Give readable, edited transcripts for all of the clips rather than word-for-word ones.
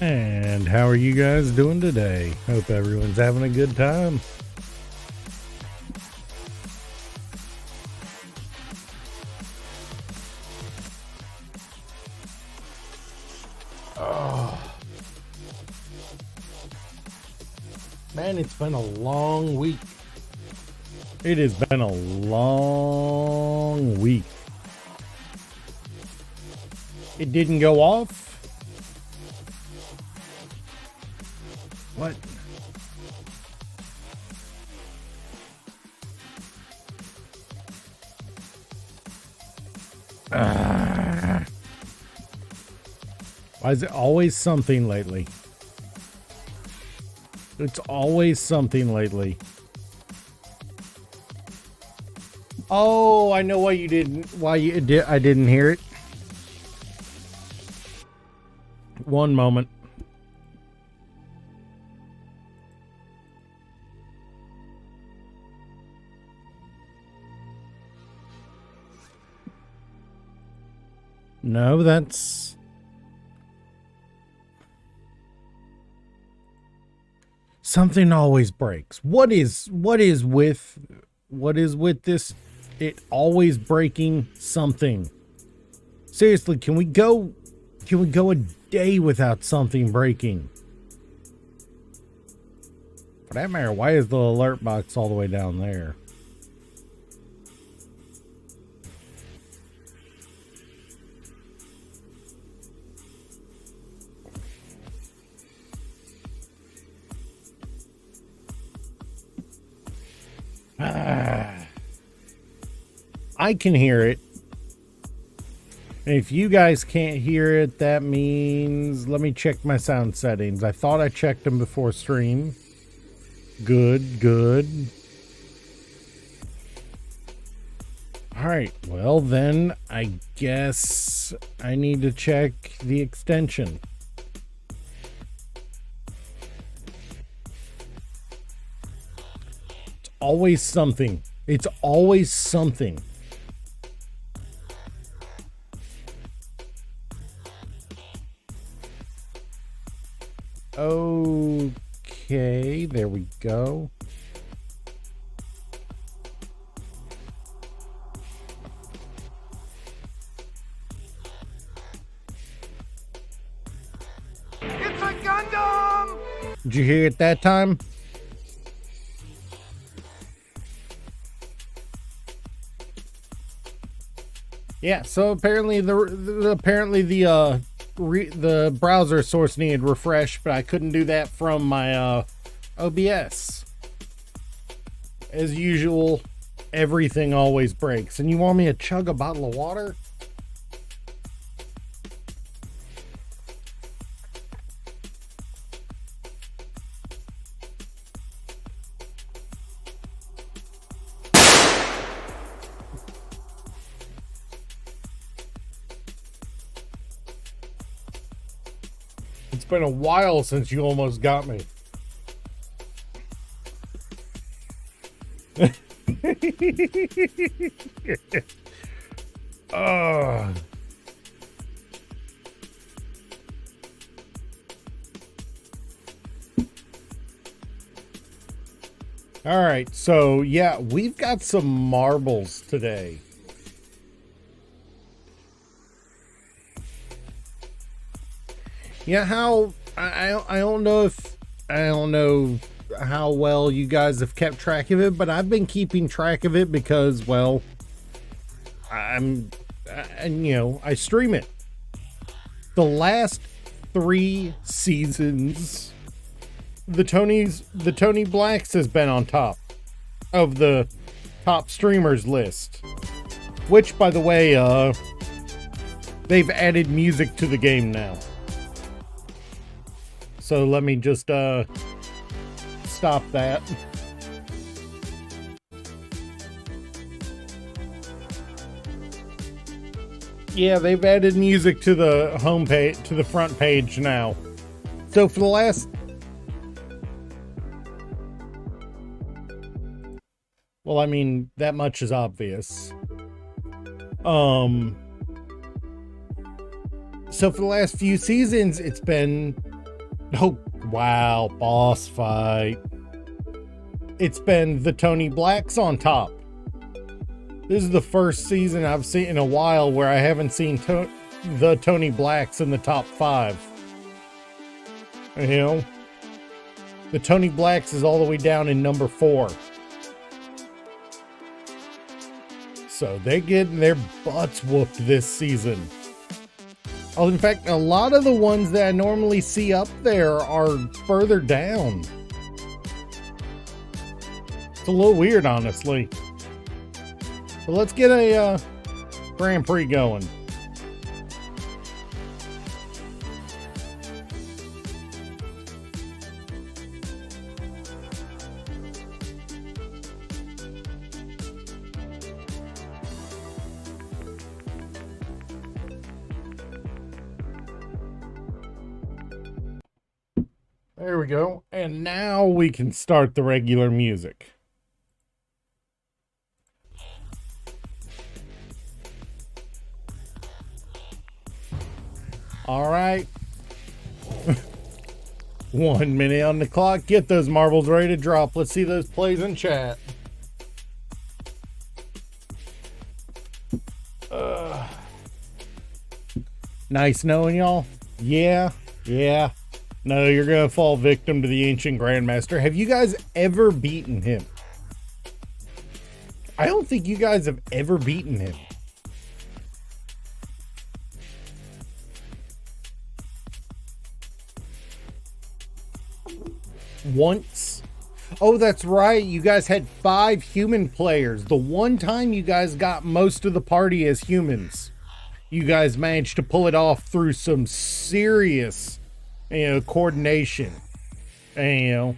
And how are you guys doing today? Hope everyone's having a good time. Oh, man, it's been a long week. It has been a long week. It didn't go off. What? Why is it always something lately? It's always something lately. Oh, I know why you didn't. I didn't hear it. One moment. No, that's something always breaks. What is with this? It always breaking something. Seriously, can we go a day without something breaking? For that matter, why is the alert box all the way down there? I can hear it. And if you guys can't hear it, that means... Let me check my sound settings. I thought I checked them before stream. Good. Alright, well then, I guess I need to check the extension. It's always something. It's always something. Okay, there we go. It's a Gundam! Did you hear it that time? Yeah, so apparently the browser source needed refresh, but I couldn't do that from my OBS. As usual, everything always breaks. And you want me to chug a bottle of water? It's been a while since you almost got me. All right, so yeah, we've got some marbles today. Yeah, how I don't know how well you guys have kept track of it, but I've been keeping track of it because, well, I stream it. The last 3 seasons, the Tony Blacks has been on top of the top streamers list, which, by the way, they've added music to the game now. So let me just stop that. Yeah, they've added music to the homepage, to the front page now. So for the last... Well, I mean, that much is obvious. So for the last few seasons, it's been Oh, wow, boss fight. It's been the Tony Blacks on top. This is the first season I've seen in a while where I haven't seen the Tony Blacks in the top 5. You know? The Tony Blacks is all the way down in number 4. So they're getting their butts whooped this season. Oh, in fact, a lot of the ones that I normally see up there are further down. It's a little weird, honestly. But let's get a Grand Prix going. There we go. And now we can start the regular music. All right. 1 minute on the clock. Get those marbles ready to drop. Let's see those plays in chat. Nice knowing y'all. Yeah. No, you're going to fall victim to the Ancient Grandmaster. Have you guys ever beaten him? I don't think you guys have ever beaten him. Once. Oh, that's right. You guys had 5 human players. The one time you guys got most of the party as humans. You guys managed to pull it off through some serious, coordination. And,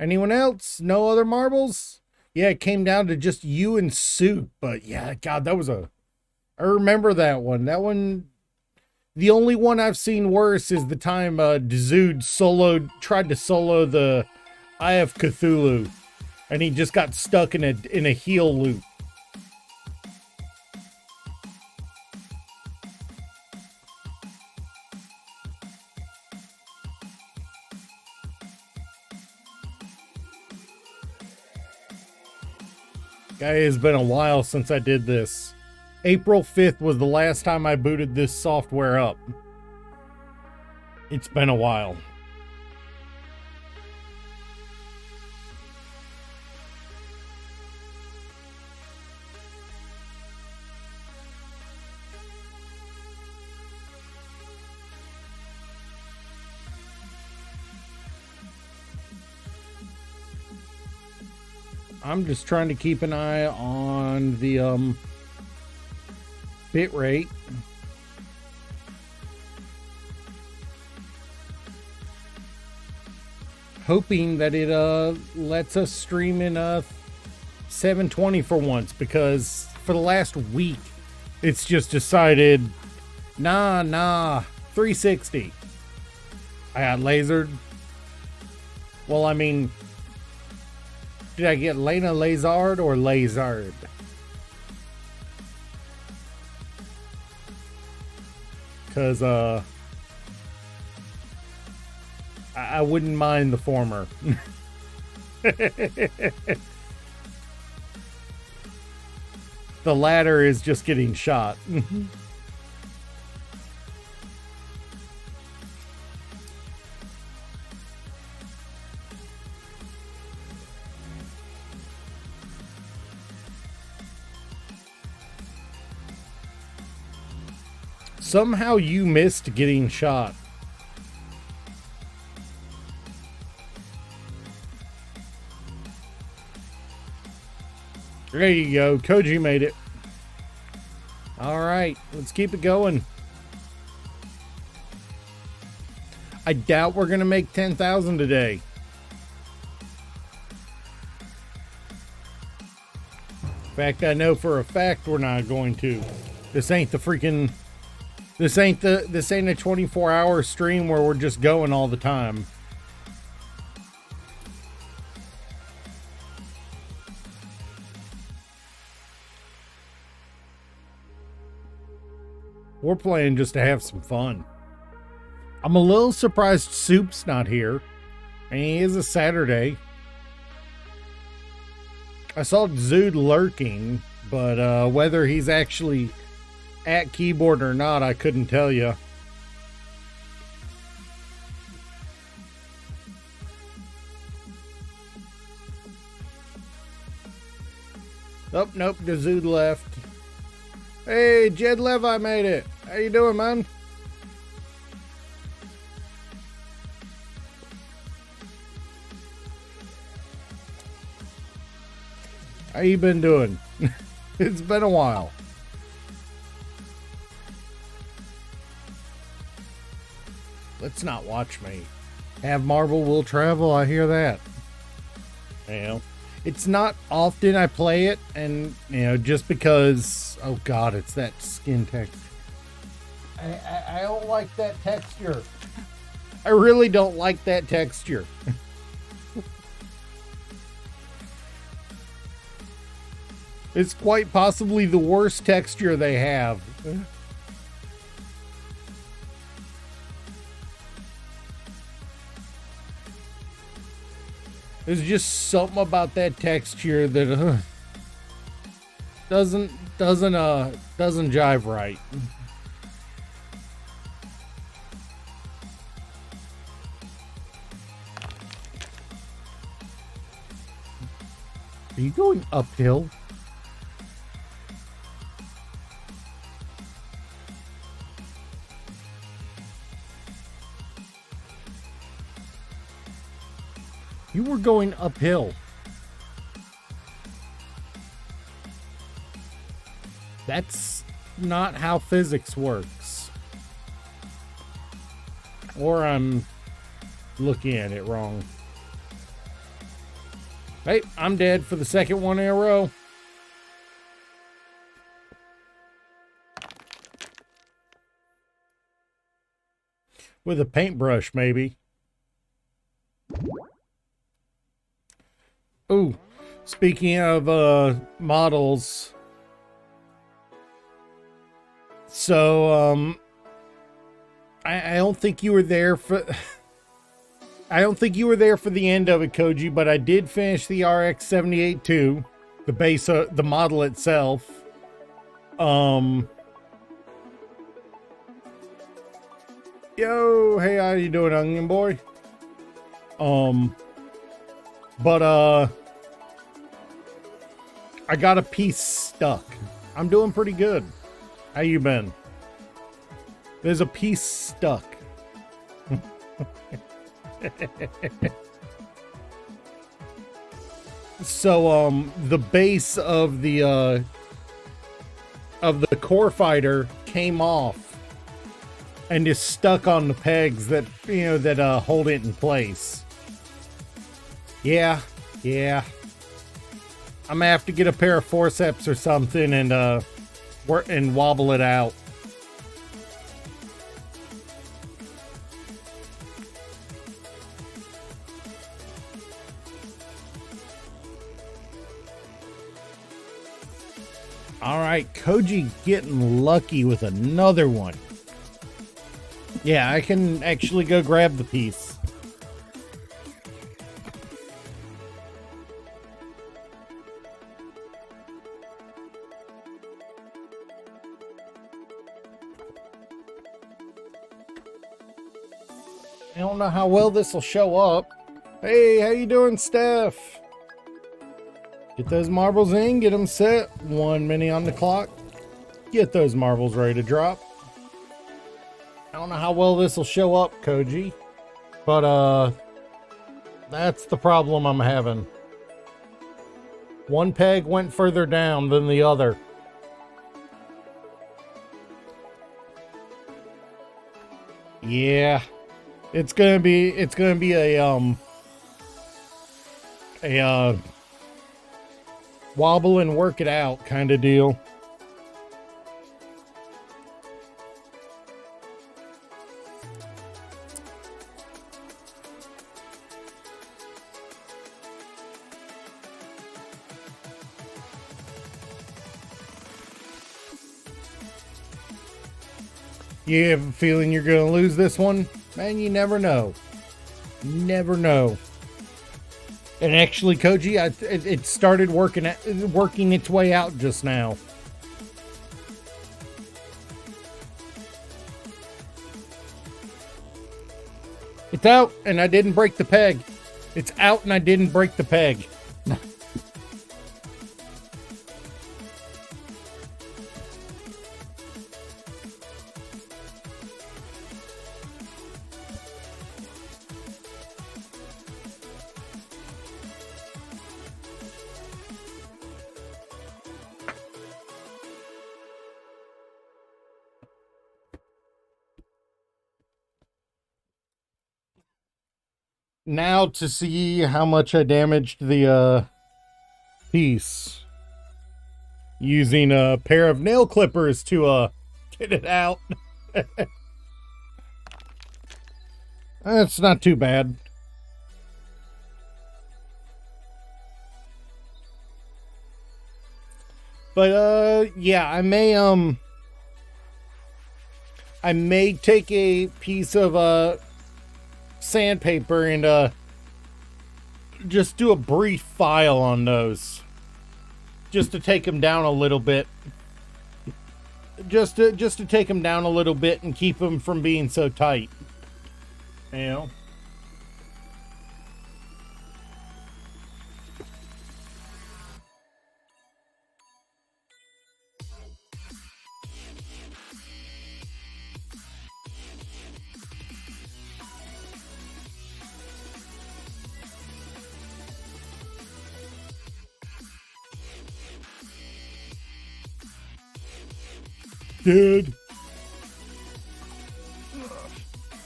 anyone else? No other marbles? Yeah, it came down to just you and Soup. But yeah, God, I remember that one. That one, the only one I've seen worse is the time Dzood tried to solo the Eye of Cthulhu. And he just got stuck in a heal loop. Guy, it's been a while since I did this. April 5th was the last time I booted this software up. It's been a while. I'm just trying to keep an eye on the bit rate. Hoping that it lets us stream in 720 for once, because for the last week it's just decided nah 360. I got lasered. Well, I mean, did I get Lena Lazard or Lazard? Because I wouldn't mind the former. The latter is just getting shot. Somehow you missed getting shot. There you go. Koji made it. All right, let's keep it going. I doubt we're going to make 10,000 today. In fact, I know for a fact we're not going to. This ain't a 24-hour stream where we're just going all the time. We're playing just to have some fun. I'm a little surprised Soup's not here. I mean, it is a Saturday. I saw Zood lurking, but whether he's actually at keyboard or not, I couldn't tell you. Oh, nope, the Zood left. Hey, Jed Levi made it. How you doing, man? How you been doing? It's been a while. Let's not watch me. Have Marvel will travel, I hear that. You know, it's not often I play it, and you know, just because, oh god, it's that skin texture. I don't like that texture. I really don't like that texture. It's quite possibly the worst texture they have. There's just something about that texture that doesn't jive right. Are you going uphill? You were going uphill. That's not how physics works. Or I'm looking at it wrong. Hey, I'm dead for the second one in a row. With a paintbrush, maybe. Oh, speaking of models, so I don't think you were there for I don't think you were there for the end of it, Koji, but I did finish the RX 78 too, the base the model itself. Yo, hey, how you doing, Onion Boy? But I got a piece stuck. I'm doing pretty good. How you been? There's a piece stuck. So the base of the core fighter came off and is stuck on the pegs that hold it in place. Yeah. I'm gonna have to get a pair of forceps or something and work and wobble it out. All right, Koji getting lucky with another one. Yeah, I can actually go grab the piece. I don't know how well this will show up. Hey, how you doing, Steph? Get those marbles in, get them set. 1 minute on the clock. Get those marbles ready to drop. I don't know how well this will show up, Koji, but that's the problem I'm having. One peg went further down than the other. Yeah. It's gonna be a wobble and work it out kind of deal. You have a feeling you're gonna lose this one? Man, you never know. Never know. And actually, Koji, it started working its way out just now. It's out, and I didn't break the peg. It's out, and I didn't break the peg. Now to see how much I damaged the piece using a pair of nail clippers to get it out. That's not too bad. But yeah, I may take a piece of sandpaper and just do a brief file on those, just to take them down a little bit, just to take them down a little bit and keep them from being so tight, you know. Dude.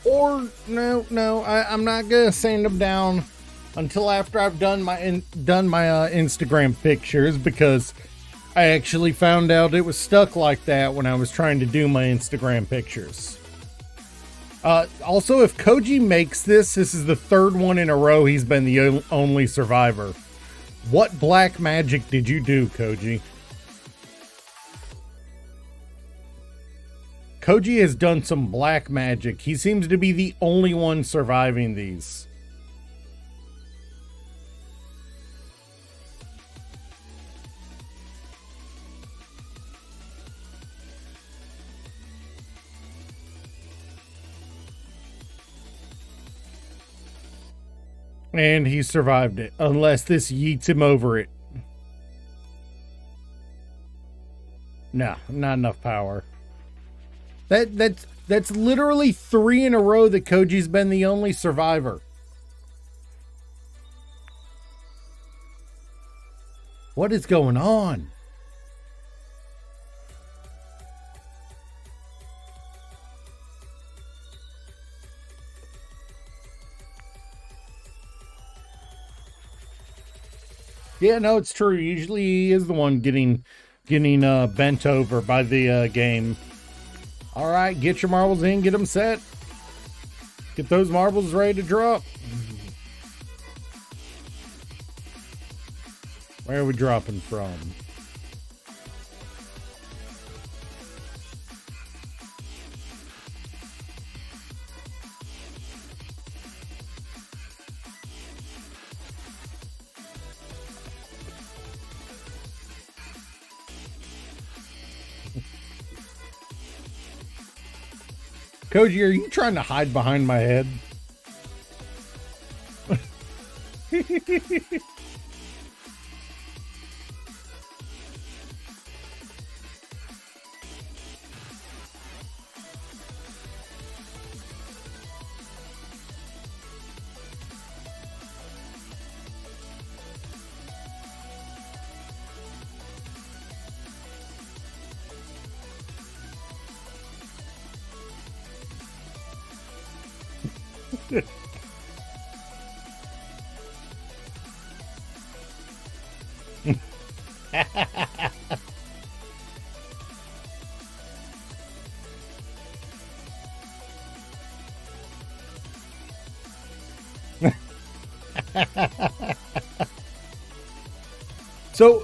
Or no, I'm not gonna sand them down until after I've done my Instagram pictures, because I actually found out it was stuck like that when I was trying to do my Instagram pictures. Also, if Koji makes this is the third one in a row he's been the only survivor. What black magic did you do, Koji? Koji has done some black magic. He seems to be the only one surviving these. And he survived it, unless this yeets him over it. No, not enough power. That's literally 3 in a row that Koji's been the only survivor. What is going on? Yeah, no, it's true. Usually he is the one getting bent over by the game. All right, get your marbles in, get them set. Get those marbles ready to drop. Where are we dropping from? Koji, are you trying to hide behind my head?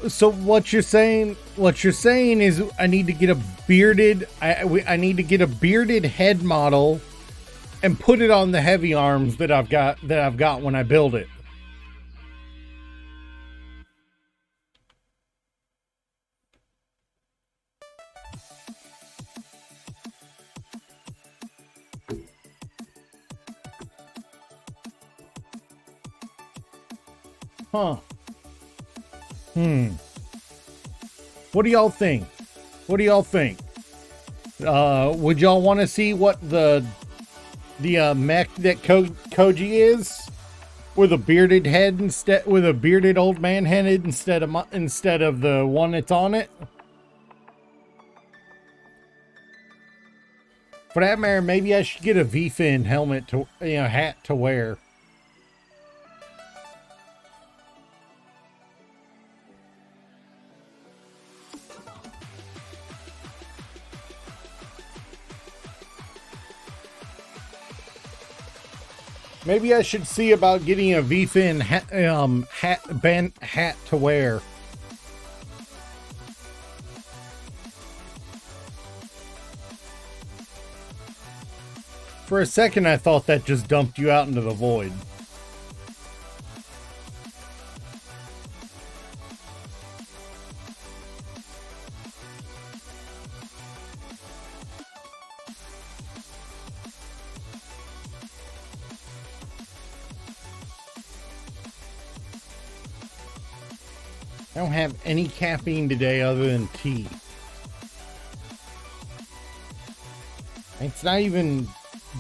So what you're saying is I need to get a bearded I need to get a bearded head model and put it on the heavy arms that I've got when I build it. Huh. What do y'all think? What do y'all think? Would y'all want to see what the mech that Koji is, with a bearded head with a bearded old man head instead of the one that's on it? For that matter, maybe I should get a V-fin helmet hat to wear. Maybe I should see about getting a V-fin hat to wear. For a second, I thought that just dumped you out into the void. I don't have any caffeine today other than tea. It's not even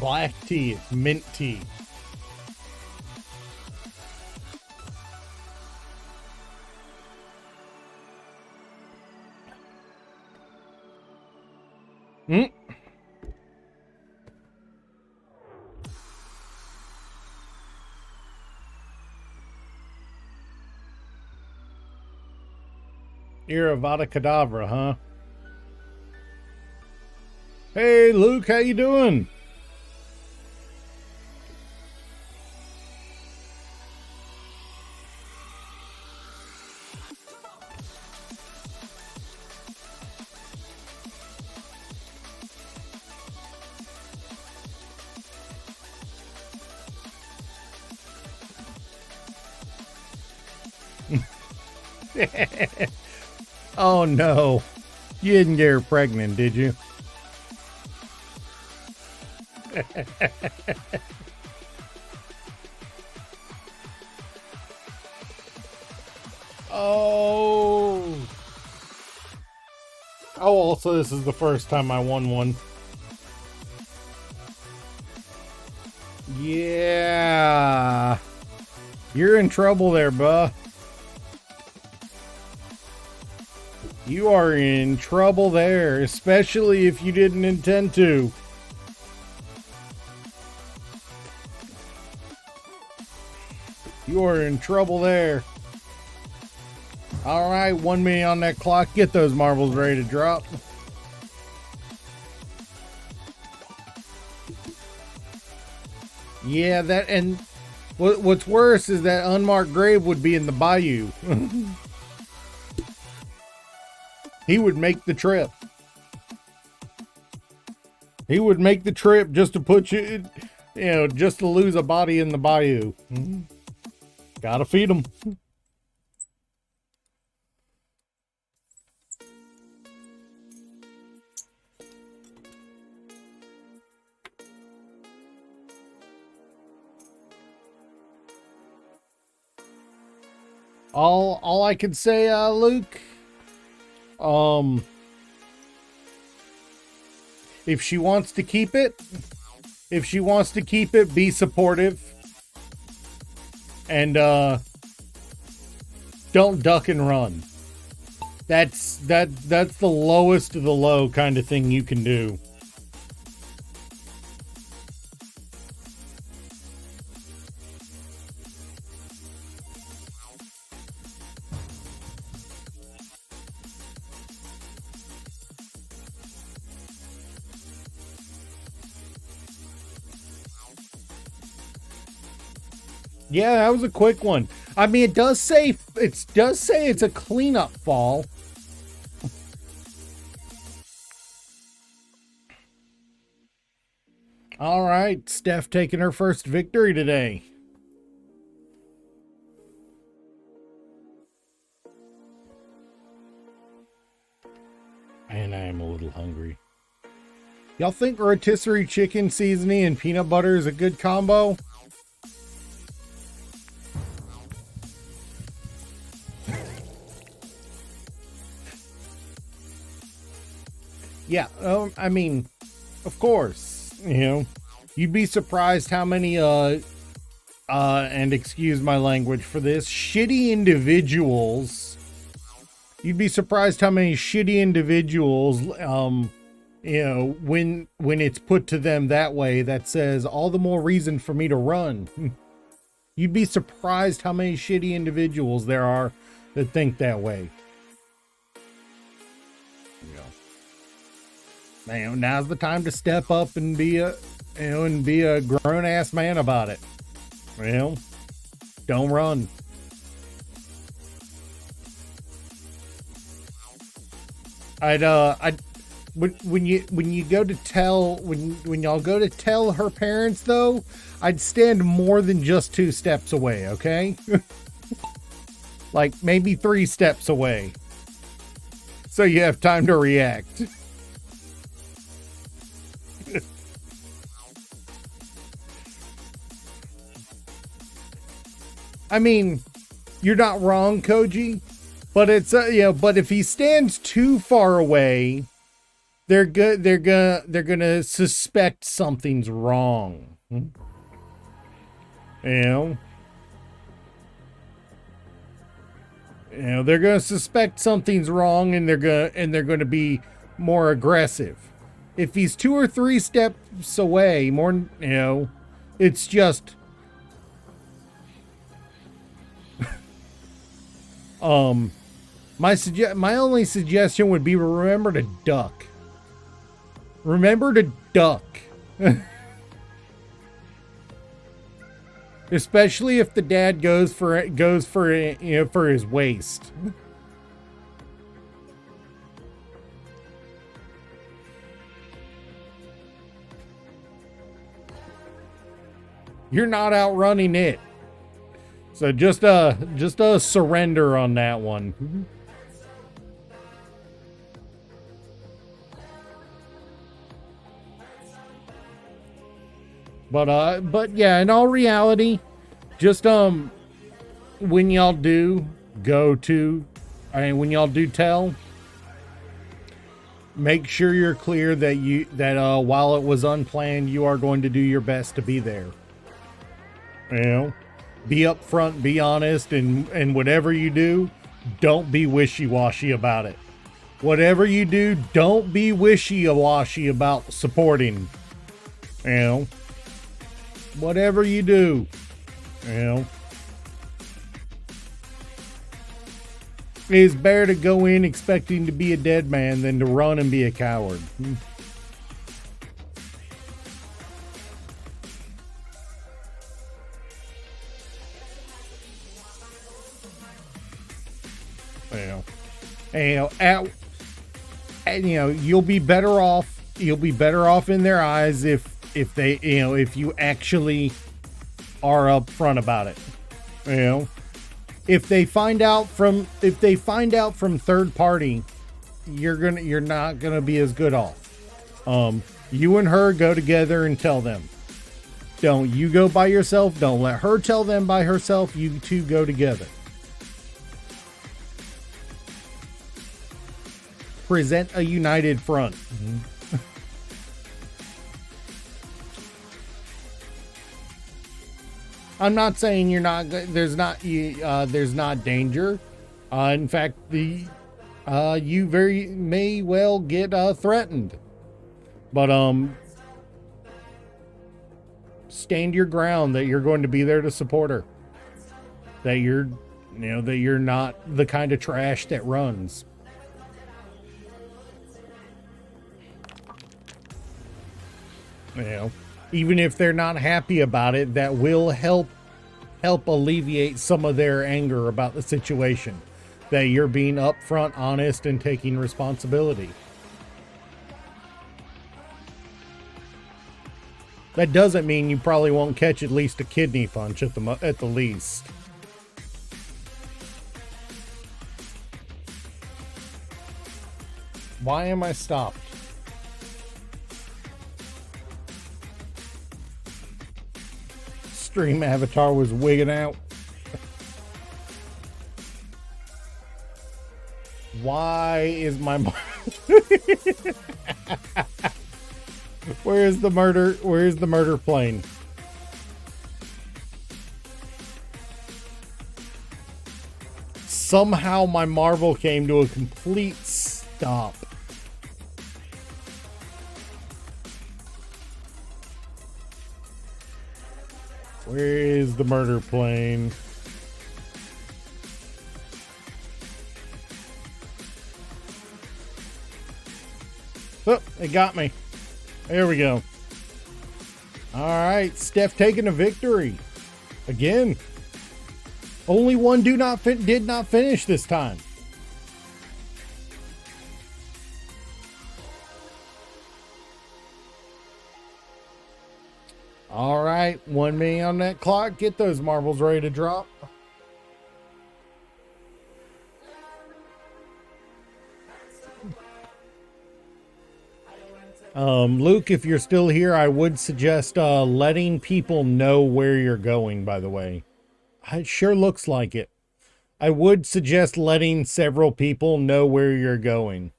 black tea, it's mint tea. You're Avada Kedavra, huh? Hey, Luke, how you doing? Oh no, you didn't get her pregnant, did you? Oh. Oh, also this is the first time I won one. Yeah. You're in trouble there, buh. You are in trouble there, especially if you didn't intend to. You are in trouble there. Alright, 1 minute on that clock. Get those marbles ready to drop. Yeah, that, and what's worse is that unmarked grave would be in the bayou. He would make the trip. He would make the trip just to put you, just to lose a body in the bayou. Gotta feed them. All I can say, Luke, if she wants to keep it, be supportive. And don't duck and run. That's the lowest of the low kind of thing you can do. Yeah, that was a quick one. I mean, it does say it's a cleanup fall. All right, Steph taking her first victory today. And I am a little hungry. Y'all think rotisserie chicken seasoning and peanut butter is a good combo? Yeah, I mean, of course, you know, you'd be surprised how many, and excuse my language for this, shitty individuals. You'd be surprised how many shitty individuals, you know, when it's put to them that way, that says all the more reason for me to run. You'd be surprised how many shitty individuals there are that think that way. Man, now's the time to step up and be a, you know, and be a grown ass man about it. You know, don't run. When you go to tell, when y'all go to tell her parents though, I'd stand more than just 2 steps away, okay? Like maybe 3 steps away. So you have time to react. I mean, you're not wrong, Koji, but it's you know, but if he stands too far away, they're gonna suspect something's wrong. You know, they're gonna suspect something's wrong, and they're gonna be more aggressive. If he's 2 or 3 steps away, more, you know, it's just. My only suggestion would be remember to duck. Remember to duck. Especially if the dad goes for you know, for his waist. You're not outrunning it. So just a surrender on that one. But yeah, in all reality, just when y'all do go to, when y'all do tell, make sure you're clear that while it was unplanned, you are going to do your best to be there. You know, be upfront, be honest, and whatever you do, don't be wishy-washy about it. Whatever you do, don't be wishy-washy about supporting. You know, whatever you do, you know, it's better to go in expecting to be a dead man than to run and be a coward. You know, you'll be better off. You'll be better off in their eyes if they, you know, if you actually are upfront about it. You know, if they find out from third party, you're not gonna be as good off. You and her go together and tell them. Don't you go by yourself. Don't let her tell them by herself. You two go together. Present a united front. I'm not saying you're not. There's not danger. In fact, you very may well get threatened. But stand your ground that you're going to be there to support her. That you're not the kind of trash that runs. You know, even if they're not happy about it, that will help alleviate some of their anger about the situation. That you're being upfront, honest, and taking responsibility. That doesn't mean you probably won't catch at least a kidney punch at the least. Why am I stopped? Stream avatar was wigging out. Why is my Where's the murder plane? Somehow my marble came to a complete stop. Where is the murder plane? Oh, it got me. There we go. All right, Steph taking a victory again. Only one did not finish this time. All right, 1 minute on that clock. Get those marbles ready to drop. Luke, if you're still here, I would suggest letting people know where you're going, by the way. It sure looks like it. I would suggest letting several people know where you're going.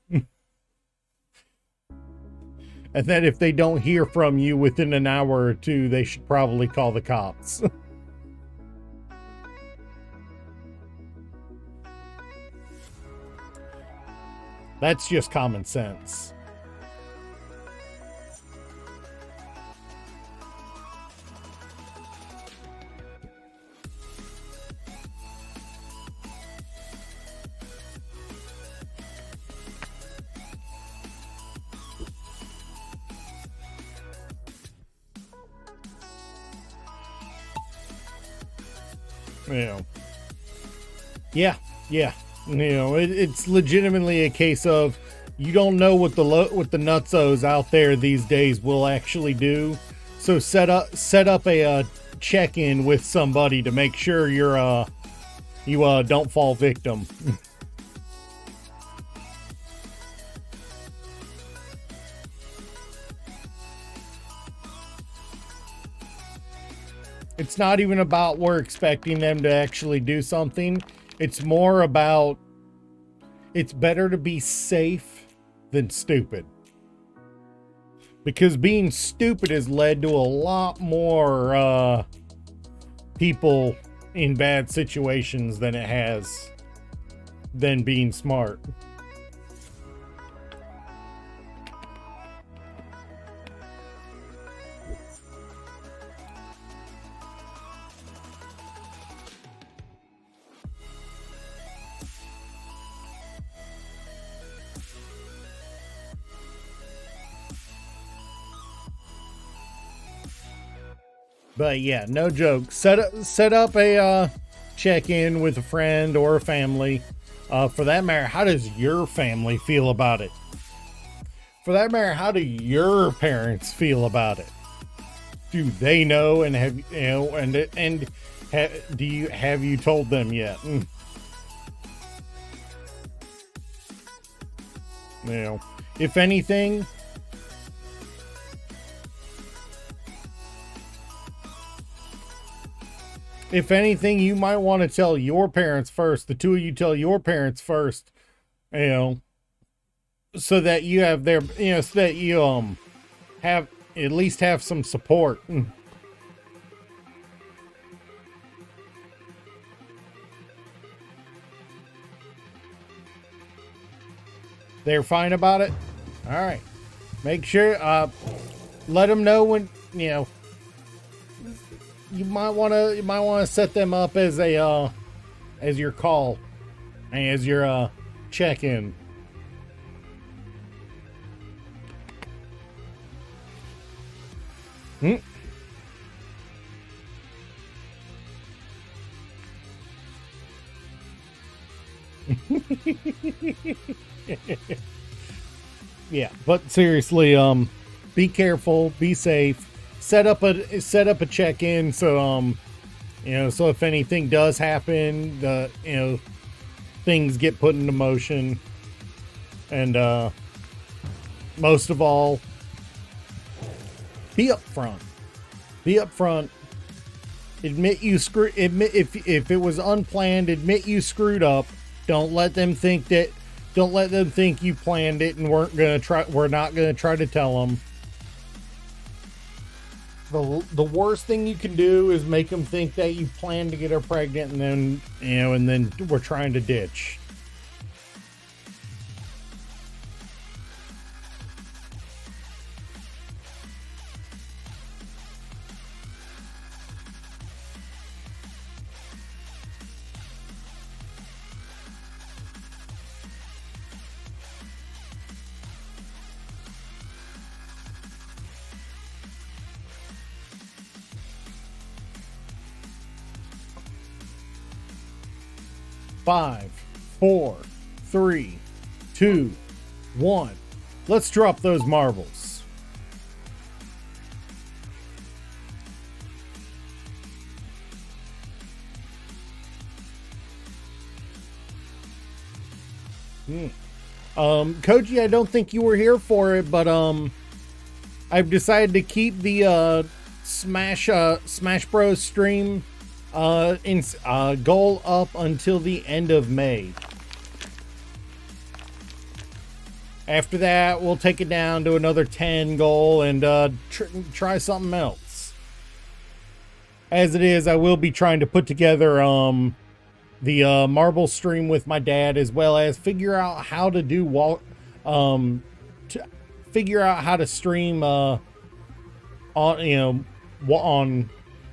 And that if they don't hear from you within an hour or two, they should probably call the cops. That's just common sense. Yeah. It's legitimately a case of you don't know what the nutsos out there these days will actually do. So set up a check-in with somebody to make sure you don't fall victim. It's not even about we're expecting them to actually do something. It's more about it's better to be safe than stupid. Because being stupid has led to a lot more people in bad situations than it has than being smart. But yeah, no joke. Set up a check-in with a friend or a family. For that matter, how does your family feel about it? For that matter, how do your parents feel about it? Do they know, and have you told them yet? If anything, you might want to tell your parents first. The two of you tell your parents first, so that you have their, so that you have at least have some support. They're fine about it. All right. Make sure let them know when you might want to set them up as a as your call, as your check-in. Yeah, but seriously, be careful, be safe, set up a check-in, so so if anything does happen, things get put into motion. And most of all, be upfront. Be upfront. Admit if it was unplanned. Admit you screwed up. Don't let them think you planned it and we're not gonna try to tell them. The worst thing you can do is make them think that you planned to get her pregnant, and then we're trying to ditch. Five, 4, 3, 2, 1. Let's drop those marbles. Koji, I don't think you were here for it, but I've decided to keep the Smash Bros stream goal up until the end of May. After that, we'll take it down to another 10 goal and try something else. As it is, I will be trying to put together the marble stream with my dad, as well as figure out how to do figure out how to stream on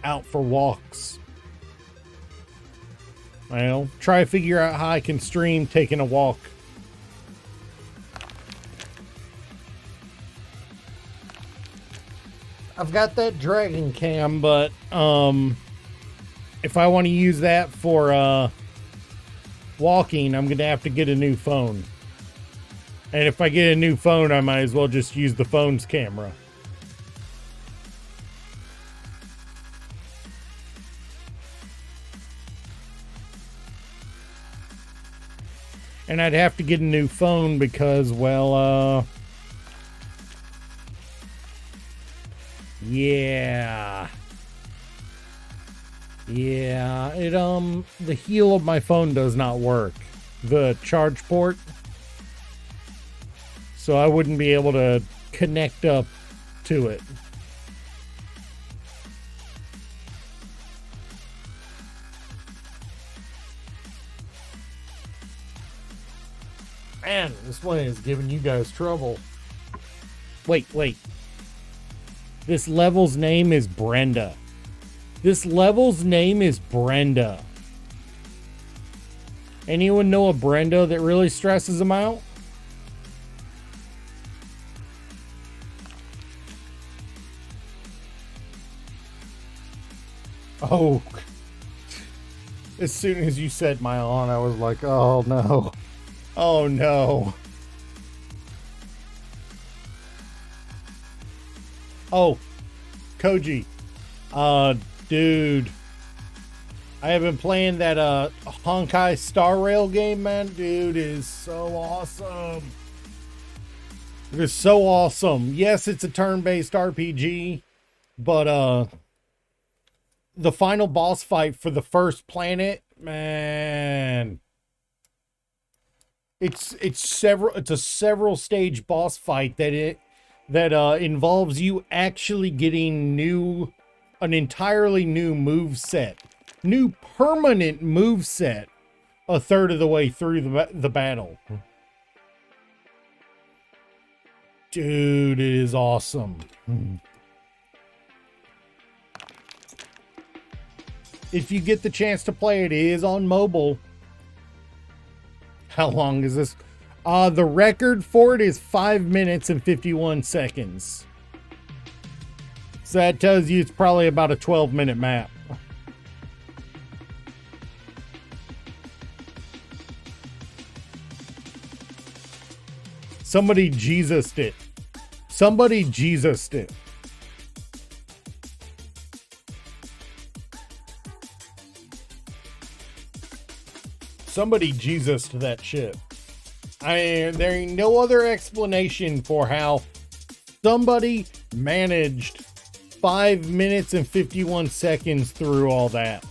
out for walks. Try to figure out how I can stream taking a walk. I've got that Dragon Cam, but if I want to use that for walking, I'm gonna have to get a new phone. And if I get a new phone, I might as well just use the phone's camera. And I'd have to get a new phone because, well, yeah, the heel of my phone does not work, the charge port, so I wouldn't be able to connect up to it. Man, this one is giving you guys trouble. Wait. This level's name is Brenda. Anyone know a Brenda that really stresses them out? Oh. As soon as you said Mylon, I was like, oh no. Oh no. Oh, Koji. Dude. I have been playing that Honkai Star Rail game, man. Dude, it is so awesome. It is so awesome. Yes, it's a turn-based RPG, but the final boss fight for the first planet, man. It's a several stage boss fight that involves you actually getting an entirely new move set, new permanent move set, a third of the way through the battle. Dude, it is awesome. If you get the chance to play it, it is on mobile. How long is this? The record for it is 5 minutes and 51 seconds. So that tells you it's probably about a 12-minute map. Somebody Jesused it. Somebody Jesus to that shit. There ain't no other explanation for how somebody managed 5 minutes and 51 seconds through all that.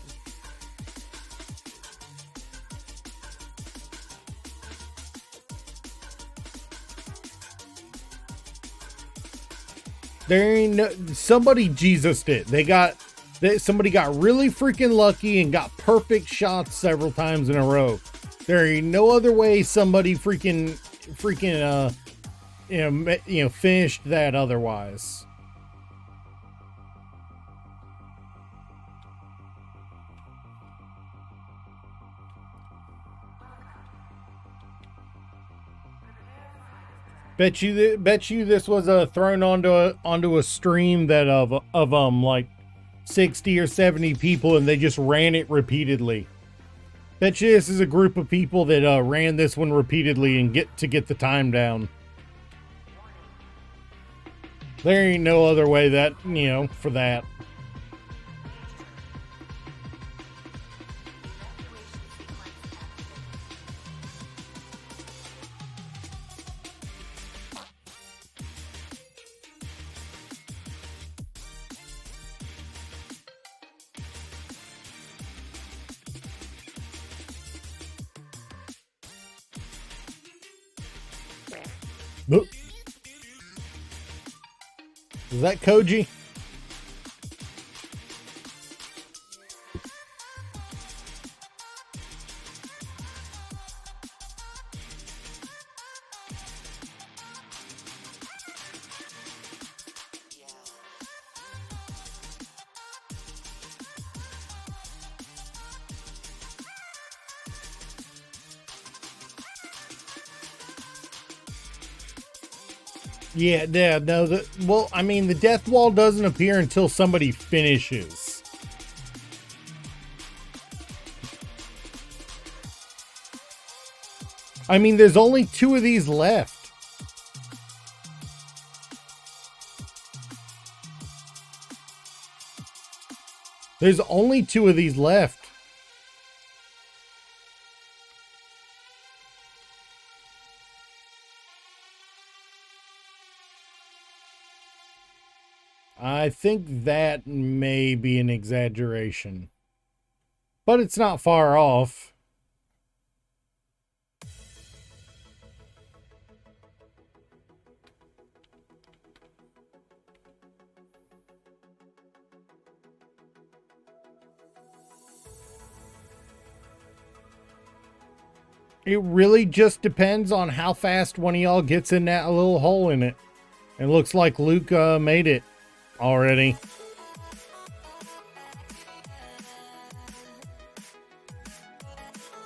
There ain't no, somebody Jesused it. Somebody got really freaking lucky and got perfect shots several times in a row. There ain't no other way somebody freaking finished that otherwise. Bet you this was thrown onto a stream that of like 60 or 70 people, and they just ran it repeatedly. Bet you this is a group of people that ran this one repeatedly and get the time down. There ain't no other way that, for that. Nope. Is that Koji? Yeah, no. The death wall doesn't appear until somebody finishes. There's only 2 of these left. There's only 2 of these left. I think that may be an exaggeration, but it's not far off. It really just depends on how fast one of y'all gets in that little hole in it. It looks like Luke made it already.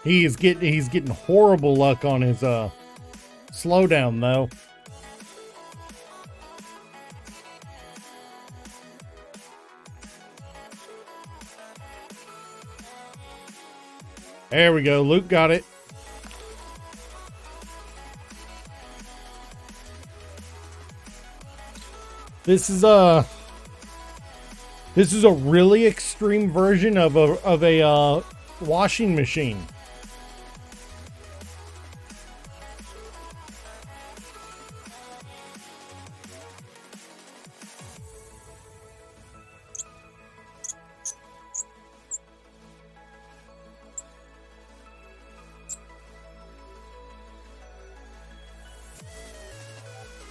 He's getting horrible luck on his slowdown though. There we go. Luke got it. This is a really extreme version of a washing machine.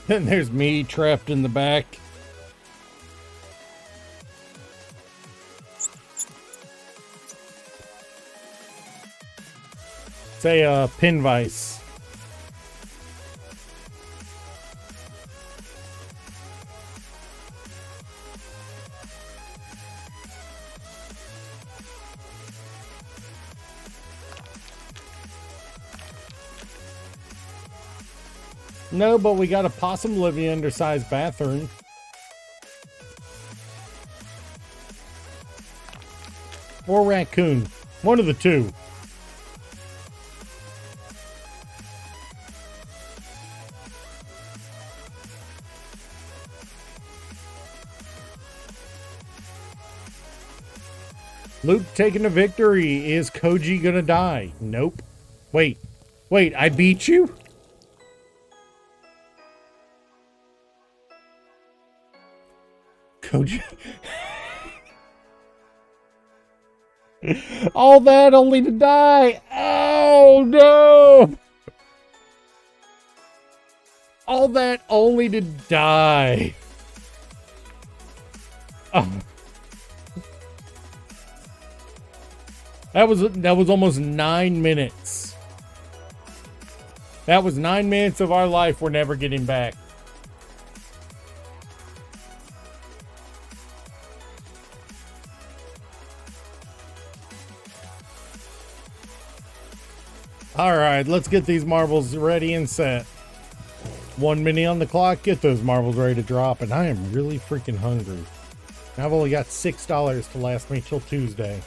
And there's me trapped in the back. Say pin vise. No, but we got a possum living undersized bathroom. Or raccoon. One of the two. Luke taking the victory. Is Koji gonna die? Nope. Wait, wait, I beat you? Koji. All that only to die. Oh no. All that only to die. Oh. That was almost 9 minutes. That was 9 minutes of our life we're never getting back. All right, let's get these marbles ready and set. 1 minute on the clock, get those marbles ready to drop, and I am really freaking hungry. I've only got $6 to last me till Tuesday.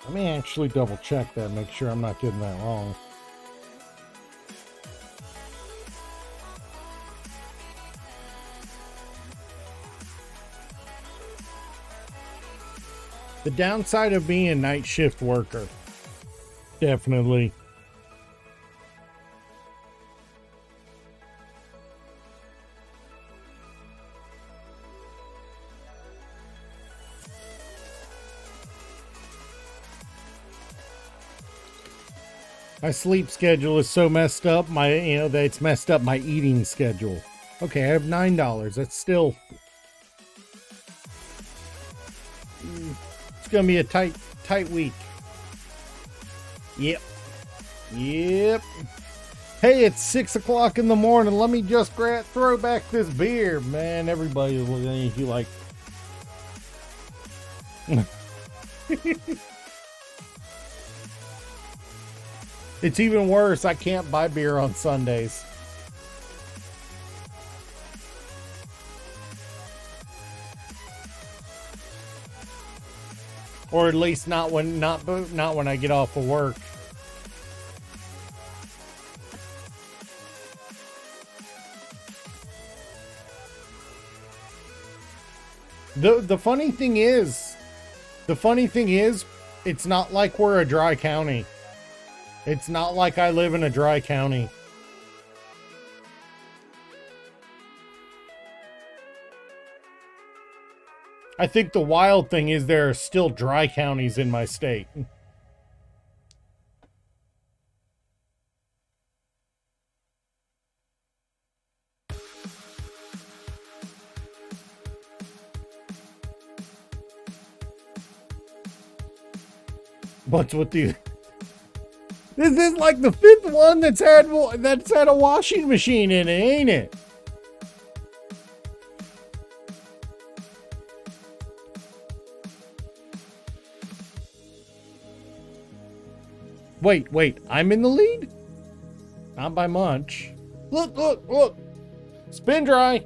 Let me actually double check that, make sure I'm not getting that wrong. The downside of being a night shift worker. Definitely. My sleep schedule is so messed up, that it's messed up my eating schedule. Okay, I have $9. That's still... It's gonna be a tight week. Yep. Hey, it's 6 o'clock in the morning. Let me just throw back this beer. Man, everybody's looking at you like... It's even worse. I can't buy beer on Sundays. Or at least not when I get off of work. The funny thing is, it's not like we're a dry county. It's not like I live in a dry county. I think the wild thing is there are still dry counties in my state. What's with the... This is like the 5th one that's had a washing machine in it, ain't it? Wait, I'm in the lead? Not by much. Look. Spin dry.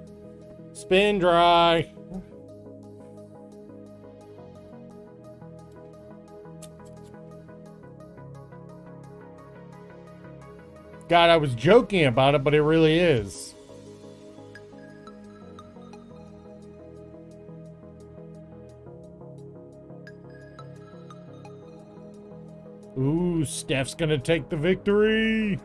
God, I was joking about it, but it really is. Ooh, Steph's gonna take the victory.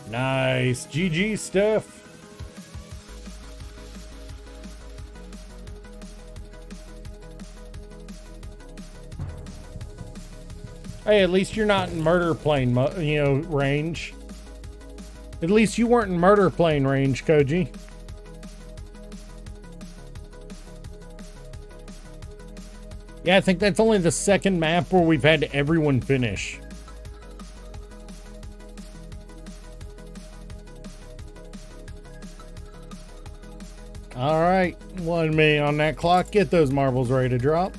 Nice. GG, Steph. Hey, at least you're not in murder plane, range. At least you weren't in murder plane range, Koji. Yeah, I think that's only the 2nd map where we've had everyone finish. All right, 1 minute on that clock. Get those marbles ready to drop.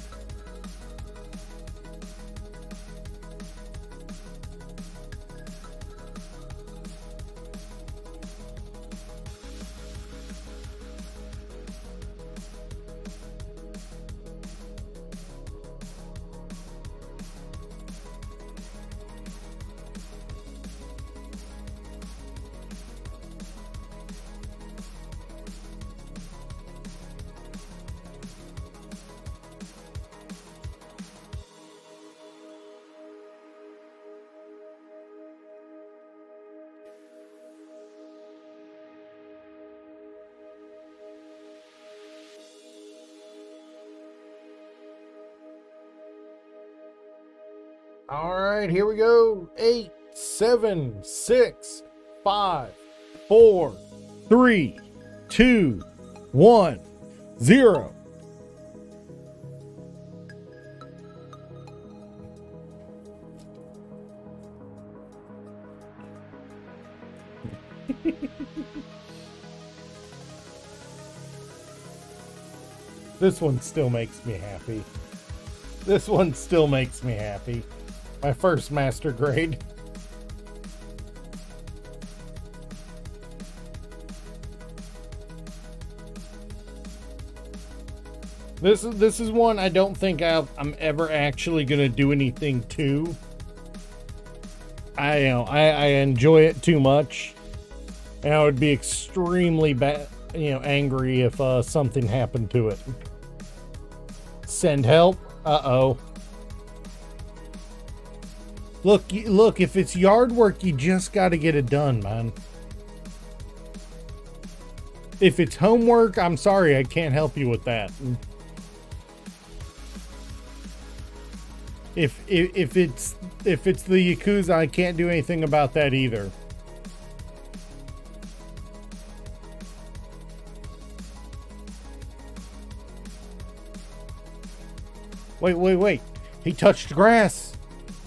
All right, here we go. 8, 7, 6, 5, 4, 3, 2, 1, 0. This one still makes me happy. This one still makes me happy. My first master grade. This is one I don't think I'm ever actually gonna do anything to. I enjoy it too much, and I would be extremely angry if something happened to it. Send help. Uh-oh. Look, if it's yard work, you just got to get it done, man. If it's homework, I'm sorry, I can't help you with that. If it's the Yakuza, I can't do anything about that either. Wait. He touched grass.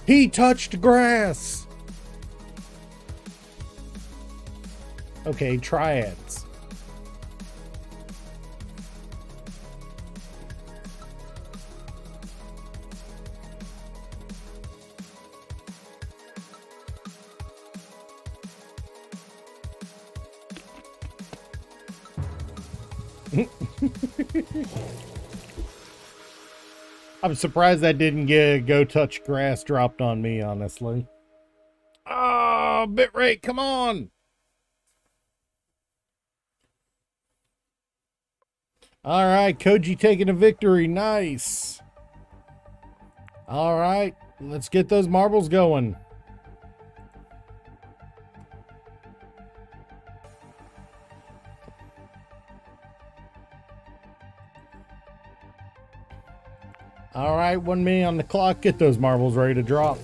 He touched grass. Okay, triads. I'm surprised that didn't get go touch grass dropped on me, honestly. Oh, bitrate, come on. All right, Koji taking a victory. Nice. All right, let's get those marbles going. All right, 1 minute on the clock. Get those marbles ready to drop.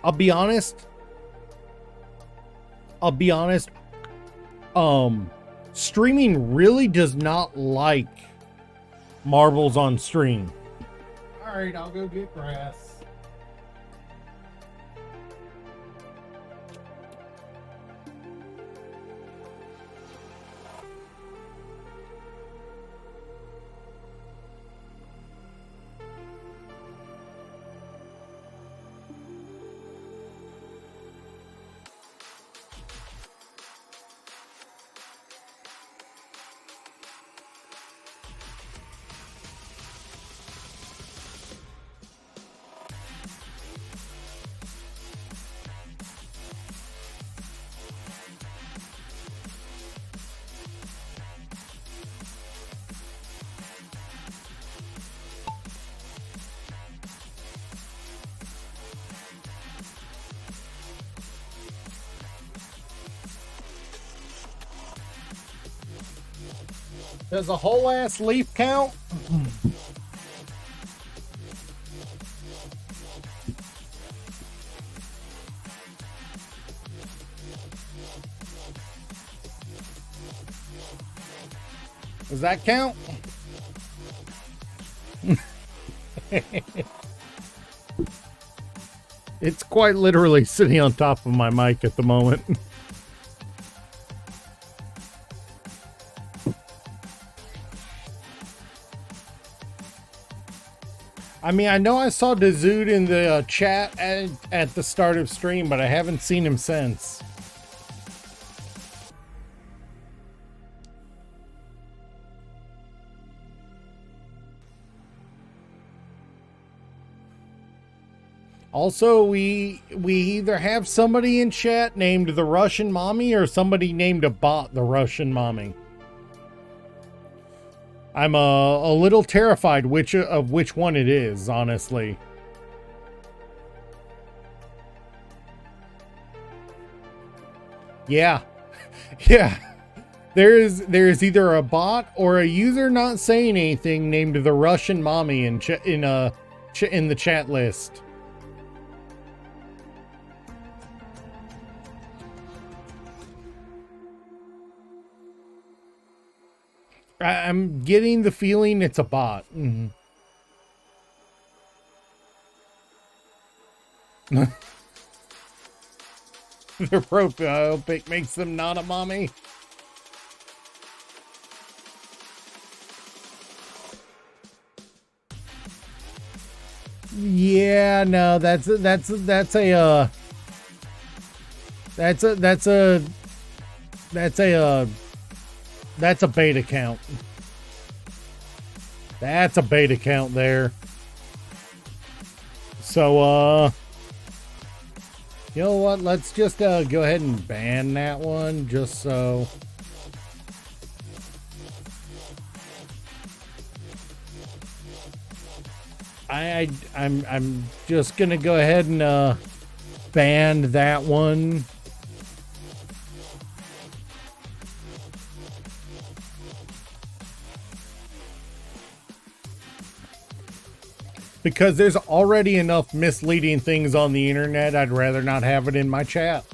I'll be honest. Streaming really does not like marbles on stream. All right, I'll go get grass. Does a whole ass leaf count? Does that count? It's quite literally sitting on top of my mic at the moment. I mean, I know I saw Dazood in the chat at the start of stream, but I haven't seen him since. Also, we either have somebody in chat named the Russian Mommy or somebody named a bot the Russian Mommy. I'm a little terrified which one it is, honestly. Yeah. Yeah. There's either a bot or a user not saying anything named the Russian Mommy in in the chat list. I'm getting the feeling it's a bot. Mm-hmm. Their profile pic makes them not a mommy. Yeah, no, that's a beta count. That's a beta count there. So, you know what? Let's just go ahead and ban that one, just so. I'm just gonna go ahead and ban that one. Because there's already enough misleading things on the internet, I'd rather not have it in my chat.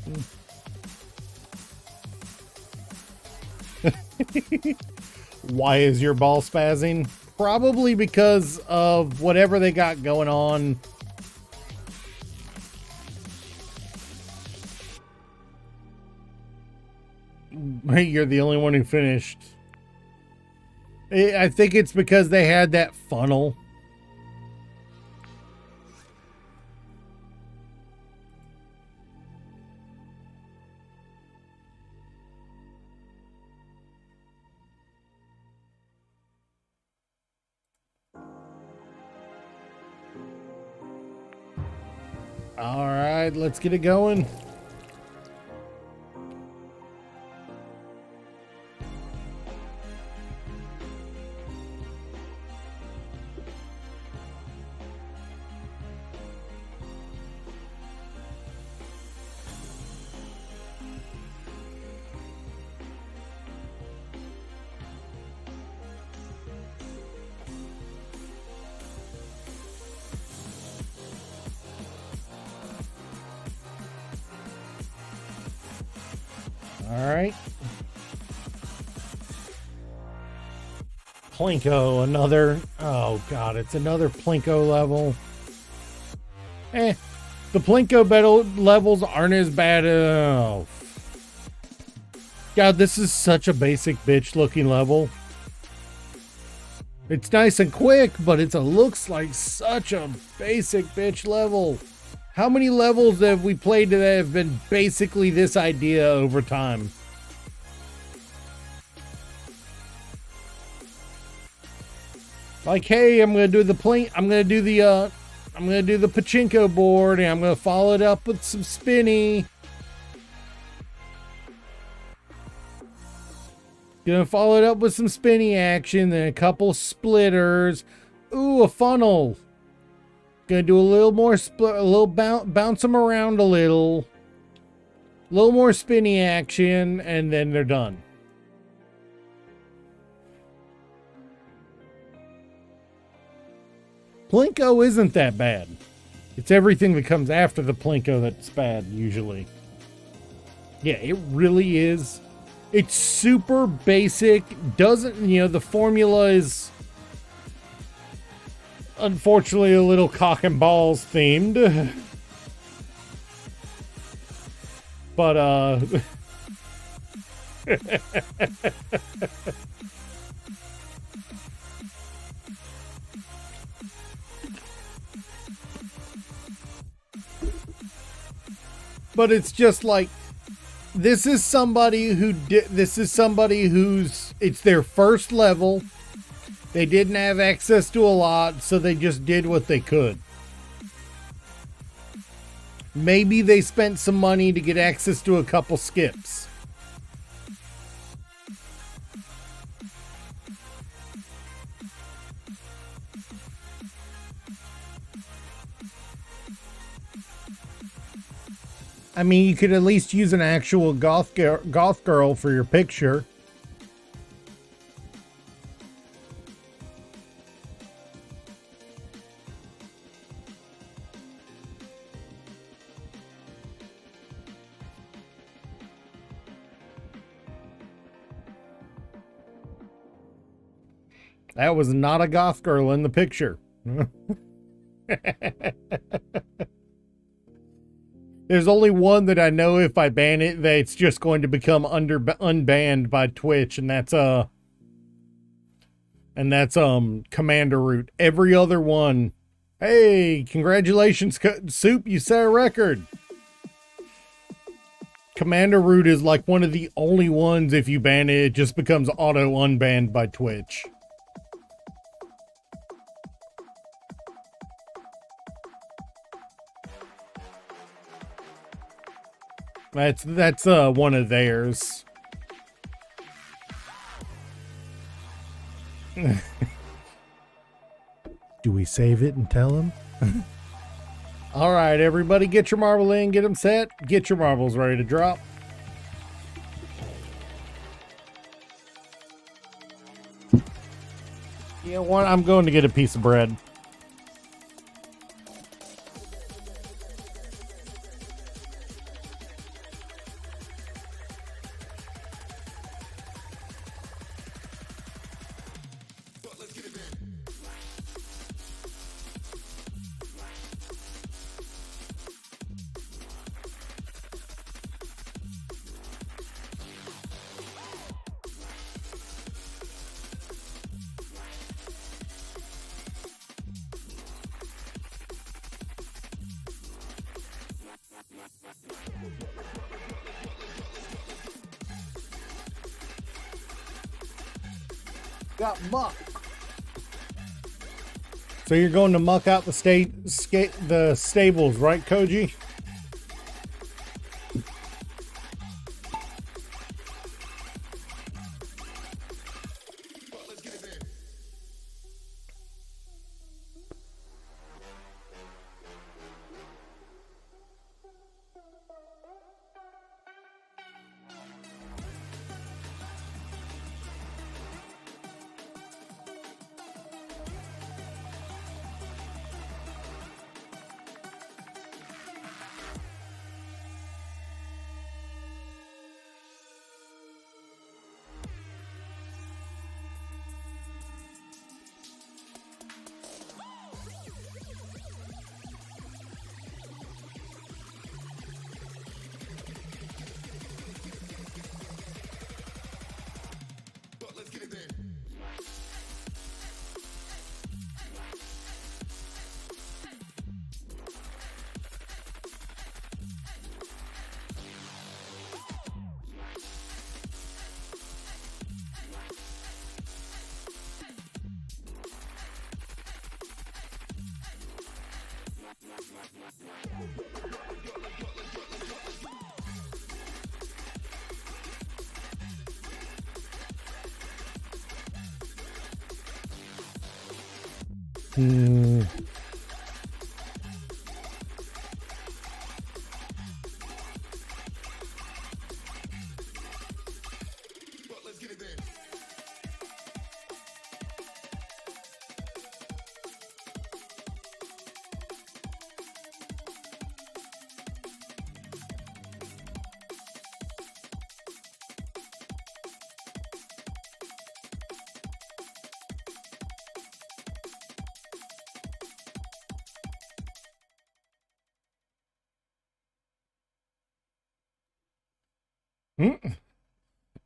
Why is your ball spazzing? Probably because of whatever they got going on. You're the only one who finished. I think it's because they had that funnel. All right, let's get it going. All right. Plinko, another. Oh, God, it's another Plinko level. The Plinko levels aren't as bad. Oh. God, this is such a basic bitch looking level. It's nice and quick, but it looks like such a basic bitch level. How many levels have we played that have been basically this idea over time? Like, hey, I'm gonna do the pachinko board, and I'm gonna follow it up with some spinny. Gonna follow it up with some spinny action, then a couple splitters. Ooh, a funnel. Gonna do a little more bounce them around a little more spinny action, and then they're done. Plinko isn't that bad. It's everything that comes after the Plinko that's bad, usually. Yeah, it really is. It's super basic. The formula is unfortunately a little cock and balls themed. But, but it's just like, this is somebody who's, it's their first level. They didn't have access to a lot, so they just did what they could. Maybe they spent some money to get access to a couple skips. I mean, you could at least use an actual goth girl for your picture. That was not a goth girl in the picture. There's only one that I know if I ban it, that it's just going to become unbanned by Twitch, and that's Commander Root. Every other one, hey, congratulations, Soup, you set a record. Commander Root is like one of the only ones, if you ban it, it just becomes auto unbanned by Twitch. That's one of theirs. Do we save it and tell him? All right, everybody, get your marble in, get them set, get your marbles ready to drop. You know what? I'm going to get a piece of bread. Got muck. So you're going to muck out the stables, right, Koji?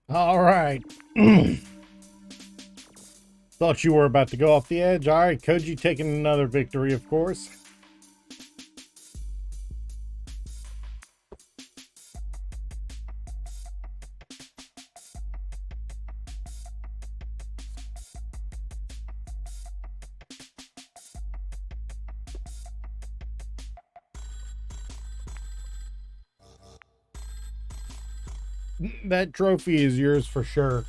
All right. Thought you were about to go off the edge. All right, Koji taking another victory, of course. That trophy is yours for sure.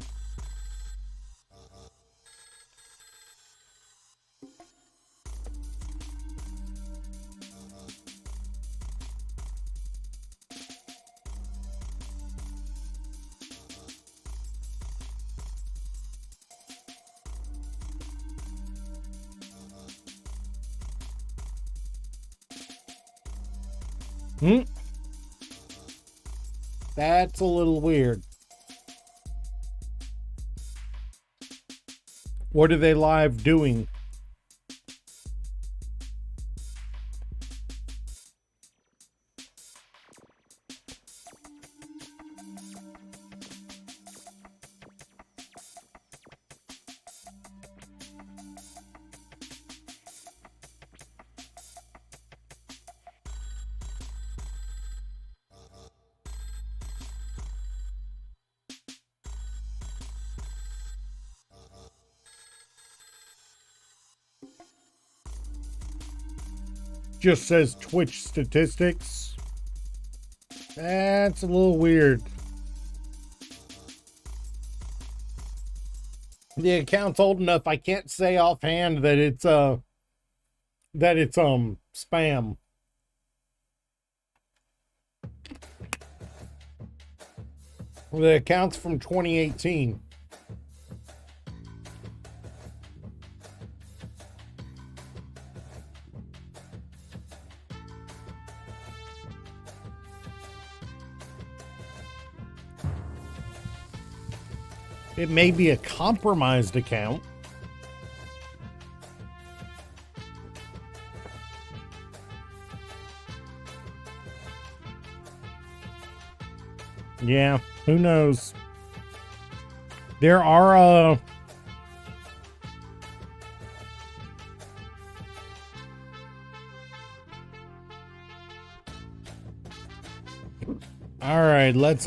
That's a little weird. What are they live doing? Just says Twitch statistics. That's a little weird. The account's old enough. I can't say offhand that it's spam. The account's from 2018. It may be a compromised account. Yeah, who knows? There are all right, let's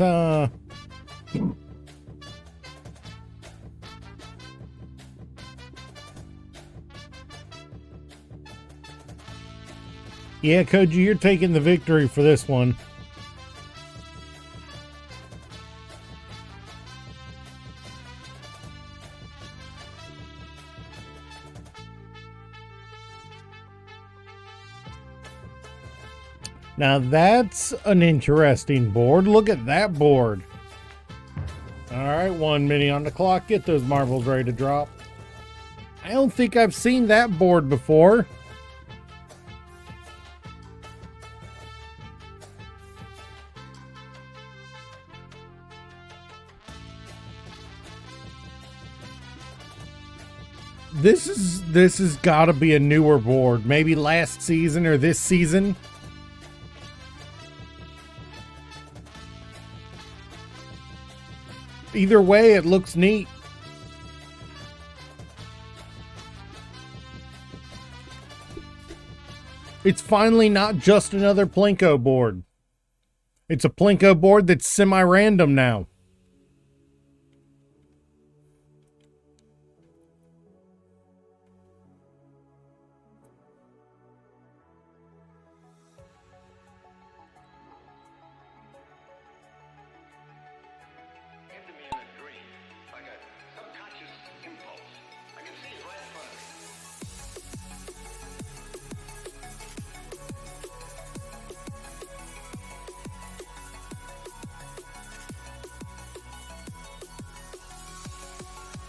yeah, Koji, you're taking the victory for this one. Now that's an interesting board. Look at that board. All right, 1 minute on the clock. Get those marbles ready to drop. I don't think I've seen that board before. This has got to be a newer board. Maybe last season or this season. Either way, it looks neat. It's finally not just another Plinko board. It's a Plinko board that's semi-random now.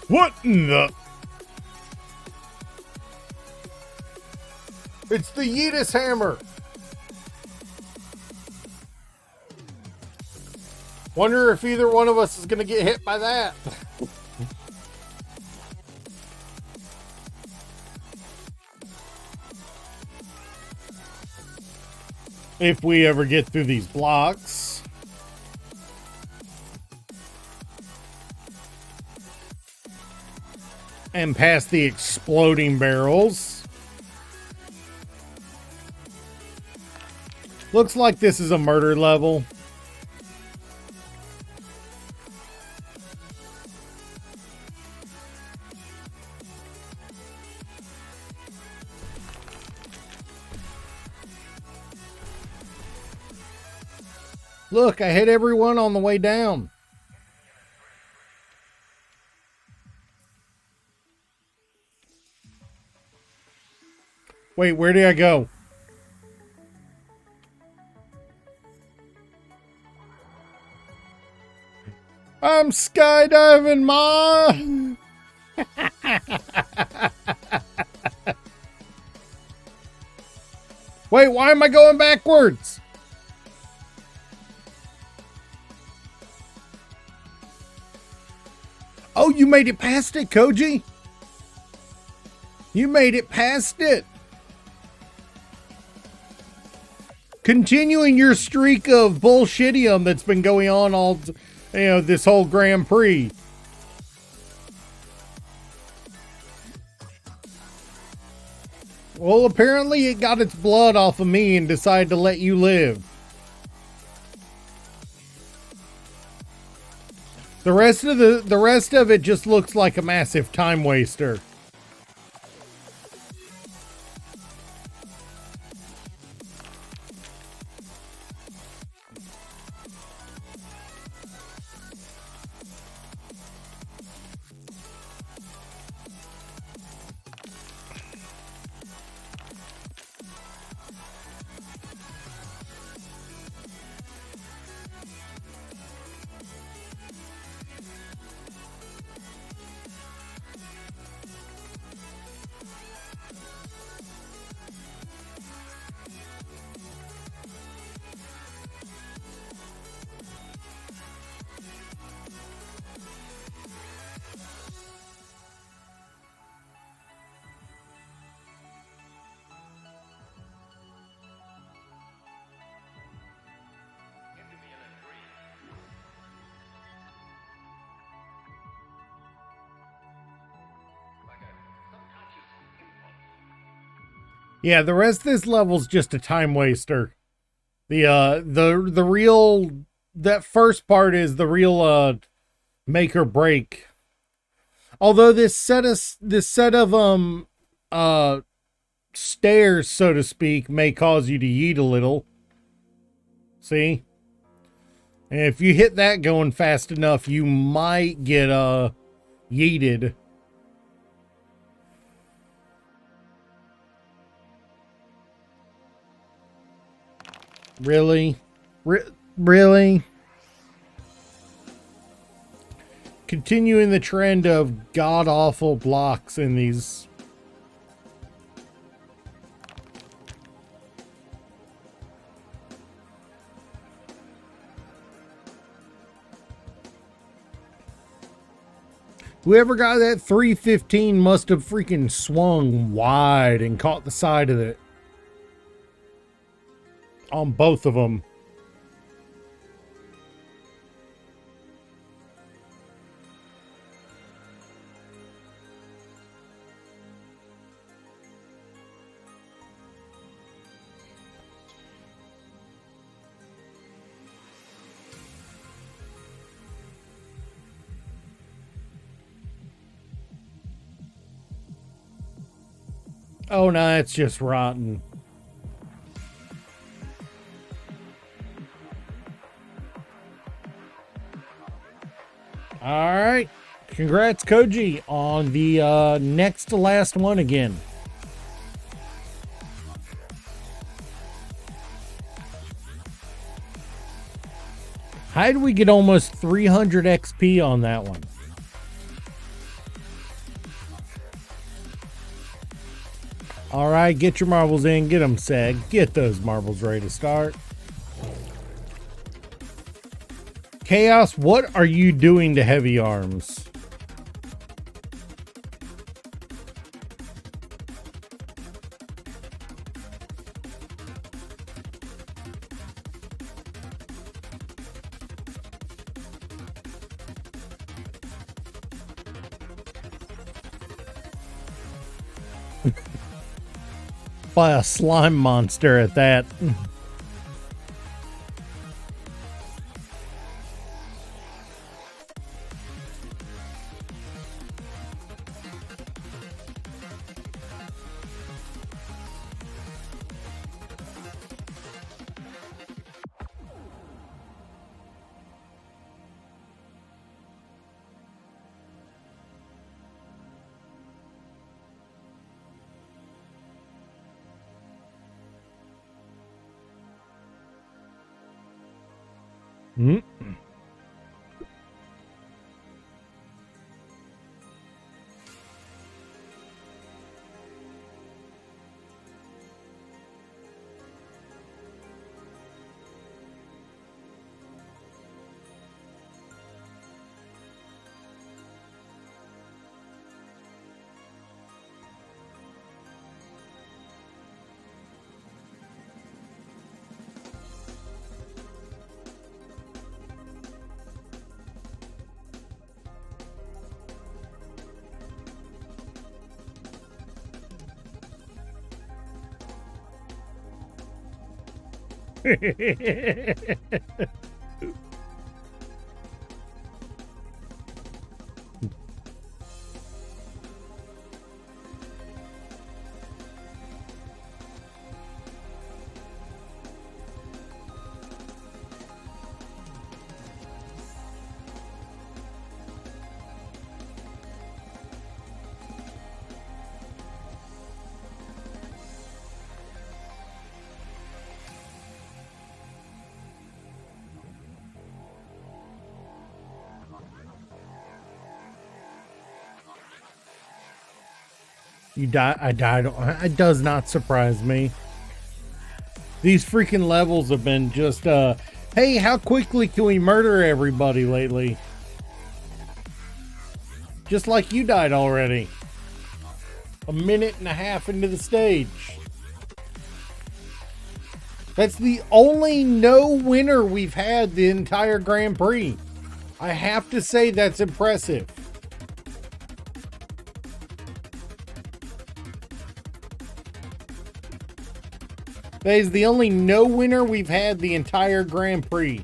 What in the... It's the Yeetus hammer. Wonder if either one of us is going to get hit by that. If we ever get through these blocks. And past the exploding barrels. Looks like this is a murder level. Look, I hit everyone on the way down. Wait, where did I go? I'm skydiving, Ma! Wait, why am I going backwards? Oh, you made it past it, Koji? You made it past it. Continuing your streak of bullshitium that's been going on all, this whole Grand Prix. Well, apparently it got its blood off of me and decided to let you live. The rest of it just looks like a massive time waster. Yeah, the rest of this level's just a time waster. The real, that first part is the real make or break. Although this set of stairs, so to speak, may cause you to yeet a little. See? And if you hit that going fast enough, you might get yeeted. Really? Really? Continuing the trend of god-awful blocks in these. Whoever got that 315 must have freaking swung wide and caught the side of it. On both of them. Oh no, it's just rotten. All right. Congrats, Koji, on the next to last one again. How did we get almost 300 XP on that one? All right, get your marbles in. Get them, Seg. Get those marbles ready to start. Chaos, what are you doing to heavy arms? By a slime monster at that. Hmm. You die. I died. It does not surprise me. These freaking levels have been just, hey, how quickly can we murder everybody lately? Just like you died already. A minute and a half into the stage. That's the only no winner we've had the entire Grand Prix. I have to say that's impressive. That is the only no winner we've had the entire Grand Prix.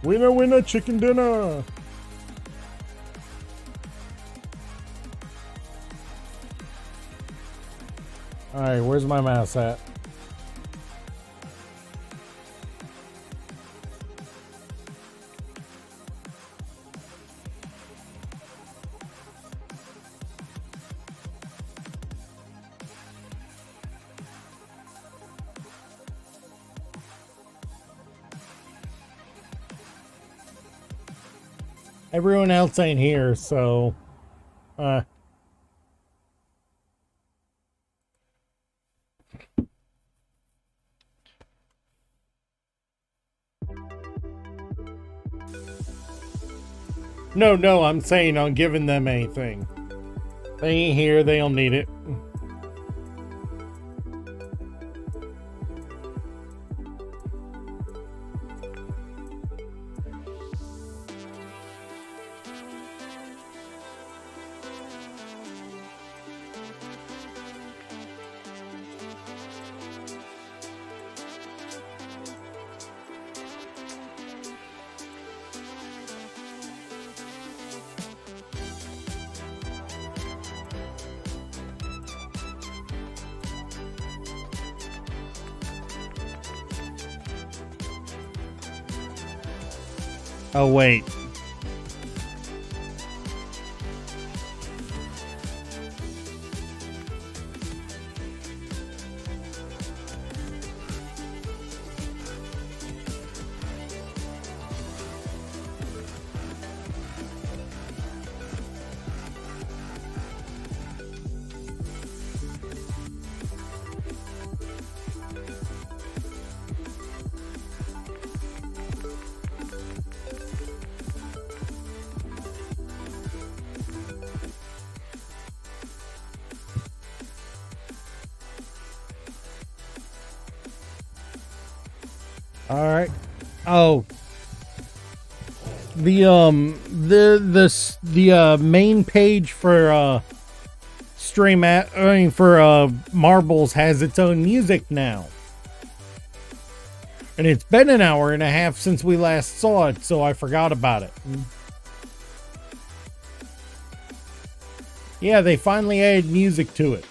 Winner, winner, chicken dinner. All right, where's my mouse at? Everyone else ain't here, so No, I'm saying I'm giving them anything. They ain't here, they don't need it. Oh, wait. All right. Oh, the main page for Marbles has its own music now, and it's been an hour and a half since we last saw it, so I forgot about it. Yeah, they finally added music to it.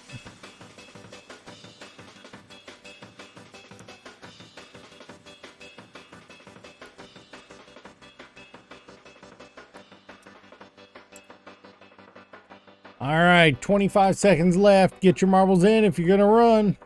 All right, 25 seconds left. Get your marbles in if you're going to run.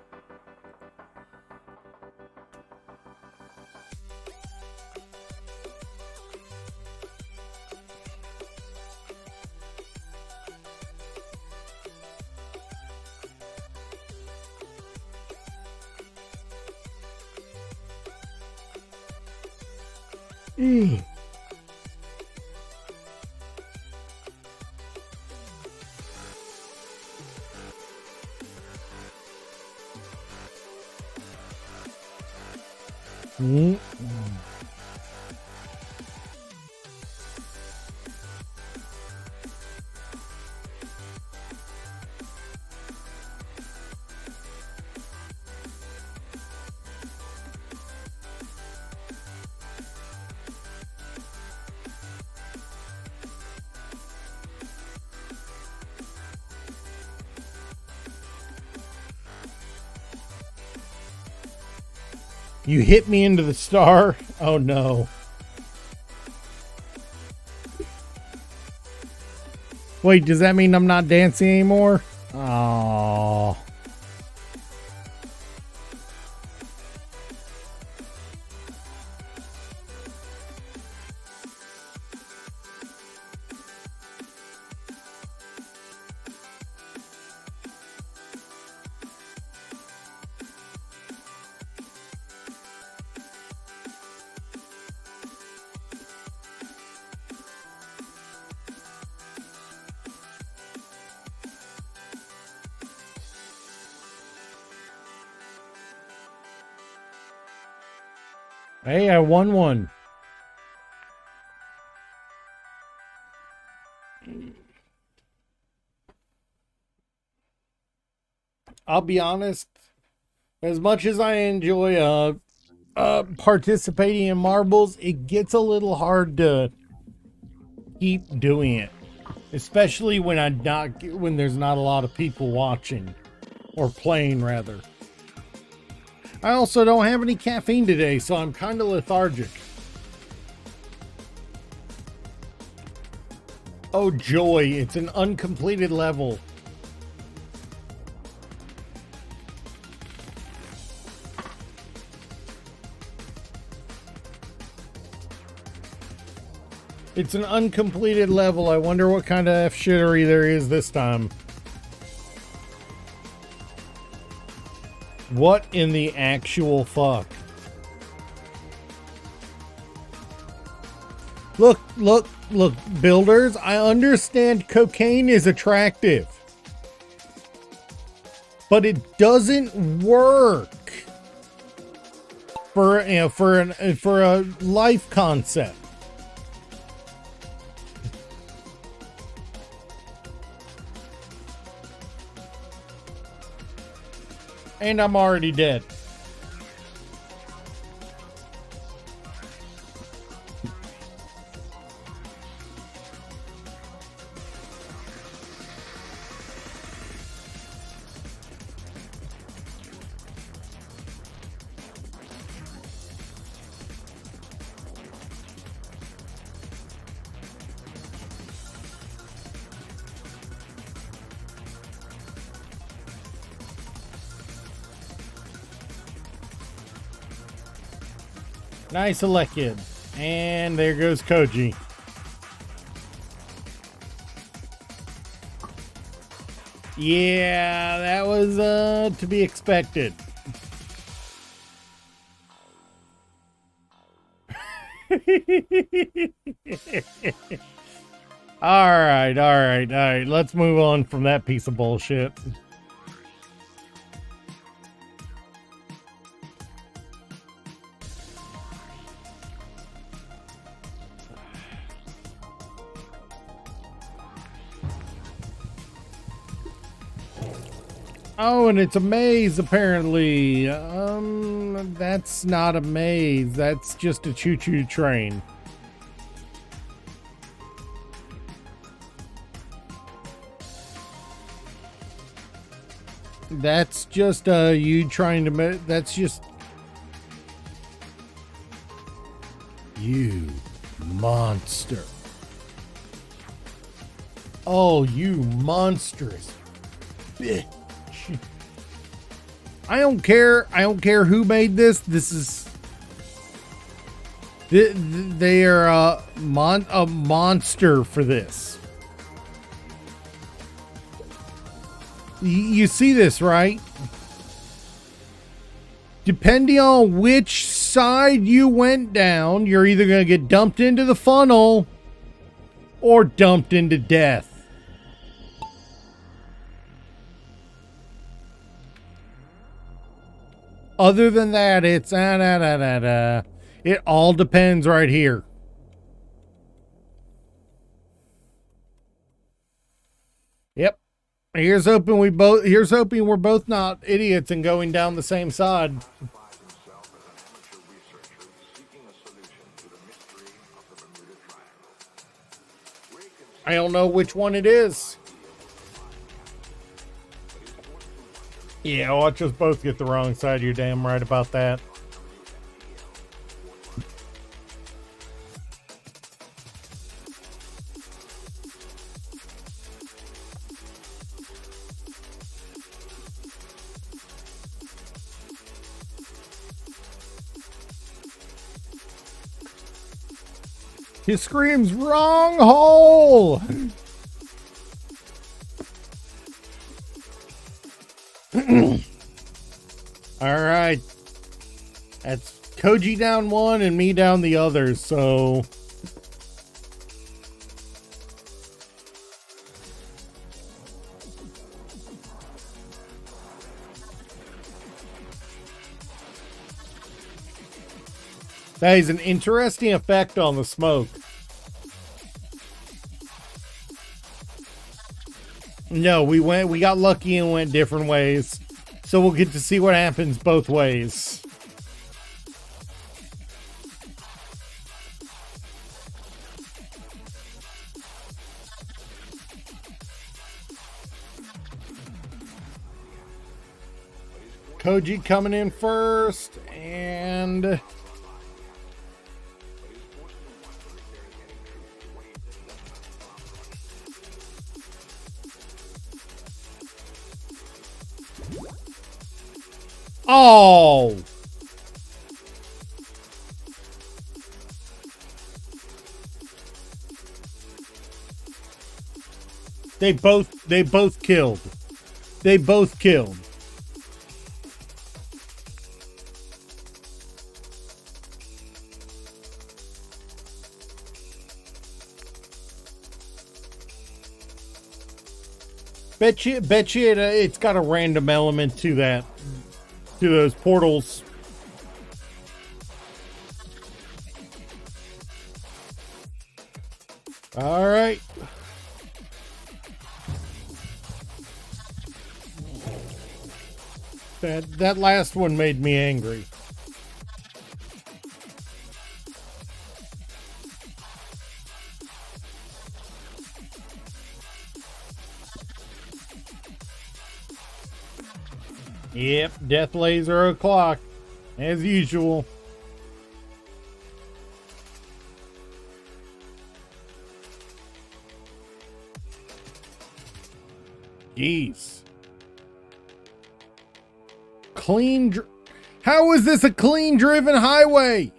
You hit me into the star. Oh no. Wait, does that mean I'm not dancing anymore? Oh. Hey, I won one. I'll be honest, as much as I enjoy participating in marbles, it gets a little hard to keep doing it, especially when when there's not a lot of people watching or playing rather. I also don't have any caffeine today, so I'm kind of lethargic. Oh joy, it's an uncompleted level. It's an uncompleted level. I wonder what kind of F-shittery there is this time. What in the actual fuck? Look, builders, I understand cocaine is attractive, but it doesn't work for a life concept. And I'm already dead. Nice elected. And there goes Koji. Yeah, that was to be expected. All right. Let's move on from that piece of bullshit. Oh, and it's a maze, apparently. That's not a maze. That's just a choo-choo train. That's just, you trying to... That's just... You monster. Oh, you monstrous bitch. I don't care who made this. This is... They are a monster for this. You see this, right? Depending on which side you went down, you're either going to get dumped into the funnel or dumped into death. Other than that, it's It all depends right here. Yep. Here's hoping we're both not idiots and going down the same side. I don't know which one it is. Yeah, watch us both get the wrong side. You're damn right about that. He screams, "Wrong hole!" All right. That's Koji down one and me down the other, so... That is an interesting effect on the smoke. No, we got lucky and went different ways. So we'll get to see what happens both ways. Koji coming in first, and... Oh! They both killed. They both killed. Bet you it's got a random element to that. To those portals. All right. That last one made me angry. Yep, death laser o'clock, as usual. Jeez. How is this a clean driven highway?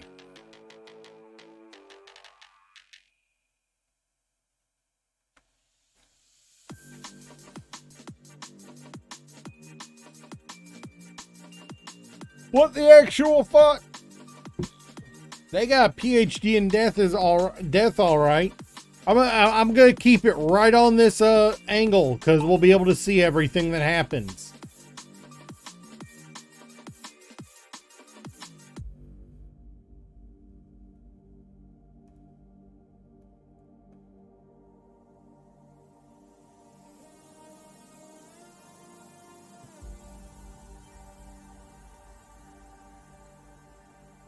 What the actual fuck? They got a PhD in death, all right. I'm gonna keep it right on this angle because we'll be able to see everything that happens.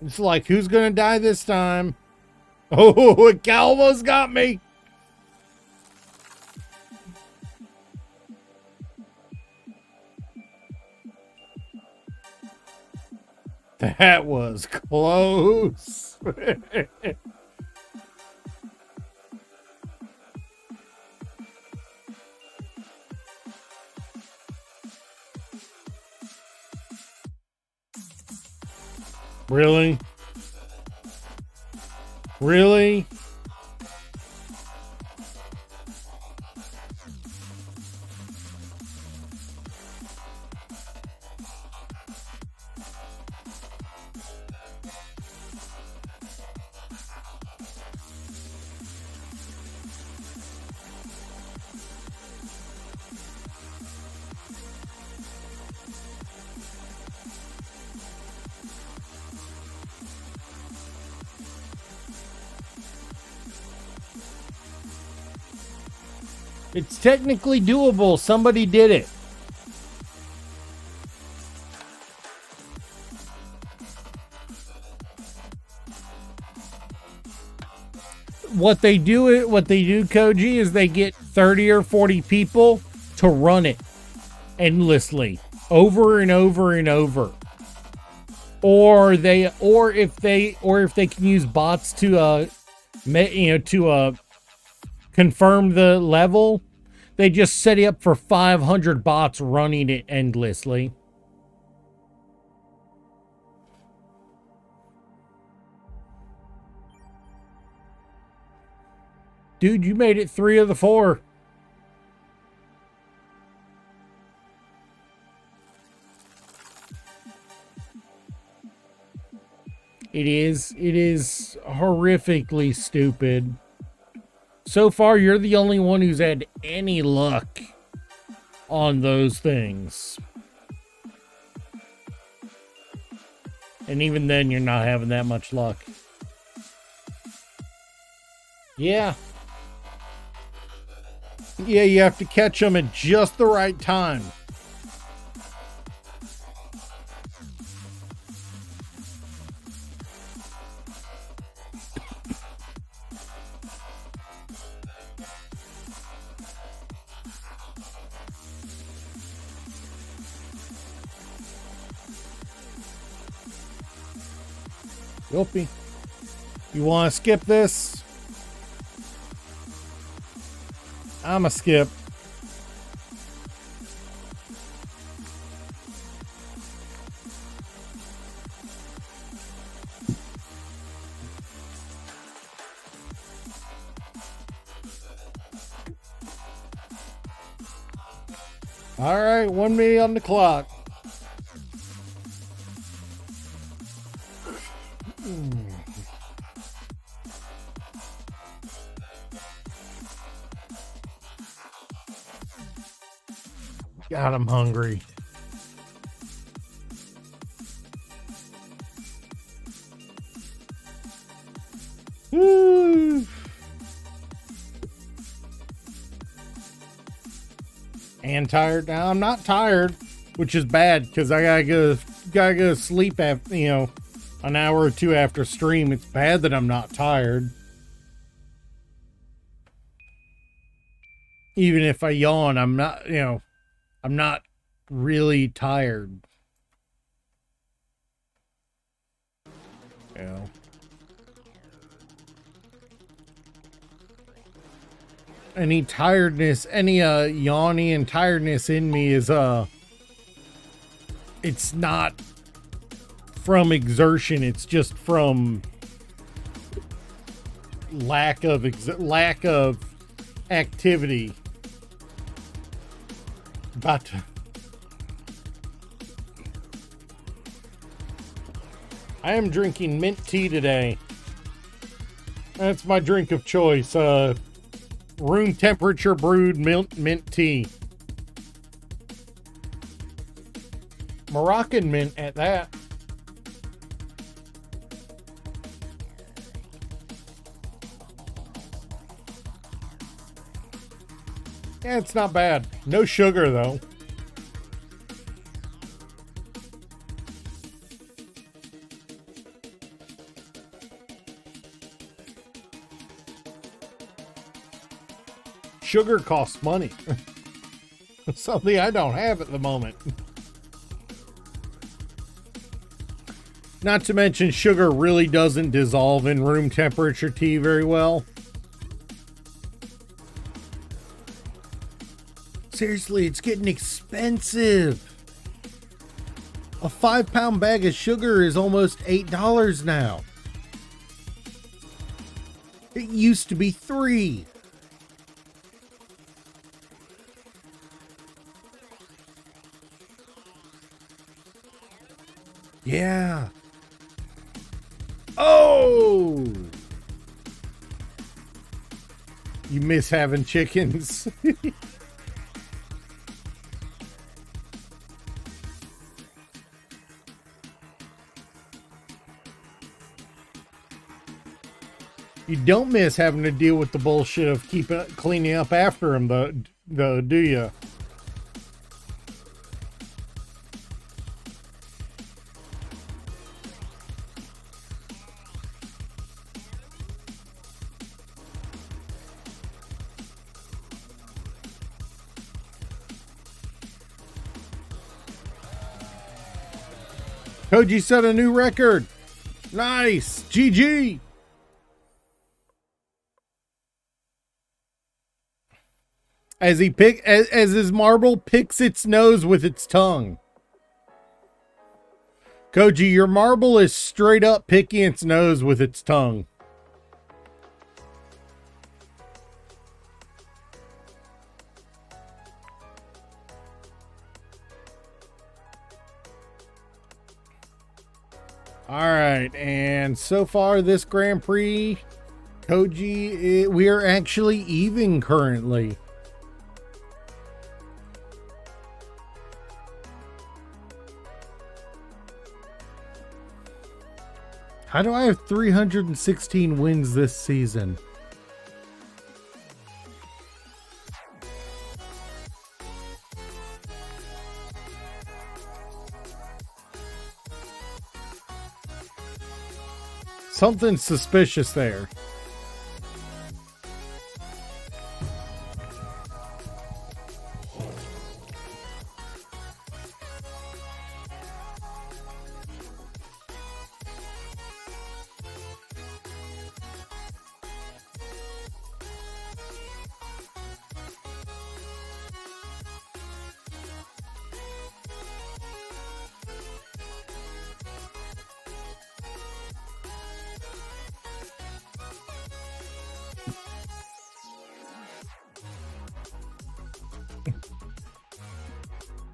It's like, who's gonna die this time? Oh, it almost got me. That was close. Really? Really? It's technically doable. Somebody did it. What they do, Koji, is they get 30 or 40 people to run it endlessly, over and over and over. Or if they can use bots to confirm the level, they just set it up for 500 bots running it endlessly. Dude, you made it 3 of the 4. It is horrifically stupid. So far, you're the only one who's had any luck on those things. And even then, you're not having that much luck. Yeah. Yeah, you have to catch them at just the right time. Yopi, you want to skip this? I'm a skip. All right, 1 minute on the clock. God, I'm hungry. Woo. And tired. Now I'm not tired, which is bad because I gotta go to sleep after, an hour or two after stream. It's bad that I'm not tired. Even if I yawn, I'm not, I'm not really tired. Any tiredness, any yawning and tiredness in me is it's not from exertion, it's just from lack of activity. But I am drinking mint tea today. That's my drink of choice. Room temperature brewed mint tea. Moroccan mint at that. Yeah, it's not bad. No sugar, though. Sugar costs money. Something I don't have at the moment. Not to mention, sugar really doesn't dissolve in room temperature tea very well. Seriously, it's getting expensive. A 5-pound bag of sugar is almost $8 now. It used to be $3. Yeah. Oh! You miss having chickens. You don't miss having to deal with the bullshit of cleaning up after him, though, do you? Koji set a new record. Nice. GG. As his marble picks its nose with its tongue. Koji, your marble is straight up picking its nose with its tongue. All right, and so far this Grand Prix, Koji, we are actually even currently. How do I have 316 wins this season? Something suspicious there.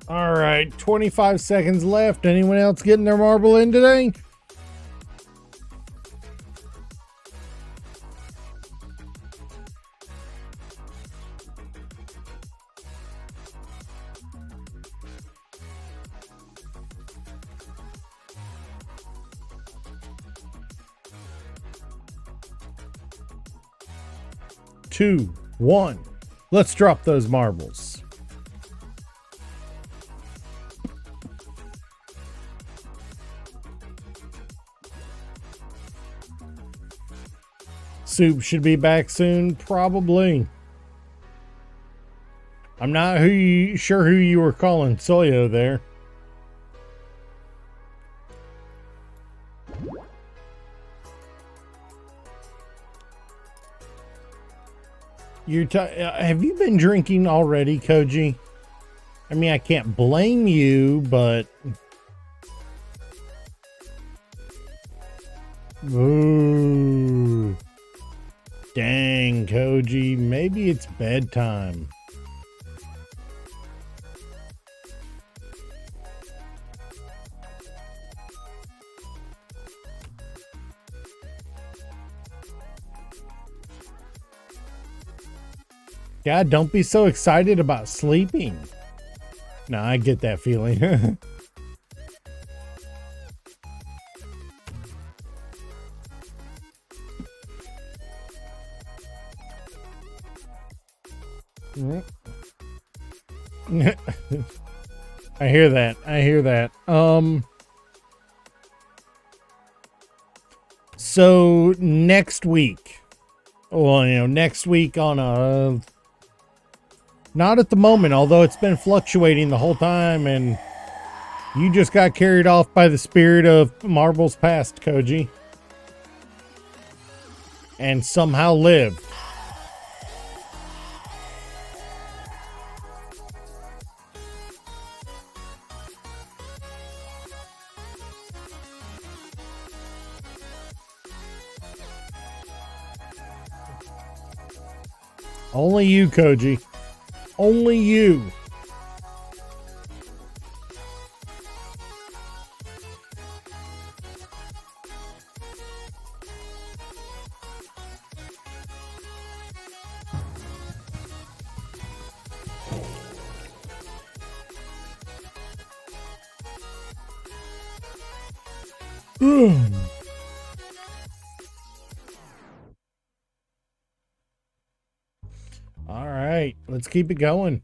All right, 25 seconds left. Anyone else getting their marble in today? Two, one. Let's drop those marbles. Soup should be back soon, probably. I'm not sure who you were calling Soyo there. Have you been drinking already, Koji? I mean, I can't blame you, but... Ooh. Dang, Koji, maybe it's bedtime. God, don't be so excited about sleeping. No, I get that feeling. I hear that. So next week, next week on a, not at the moment, although it's been fluctuating the whole time, and you just got carried off by the spirit of marbles past, Koji, and somehow lived. Only you, Koji. Only you. All right, let's keep it going.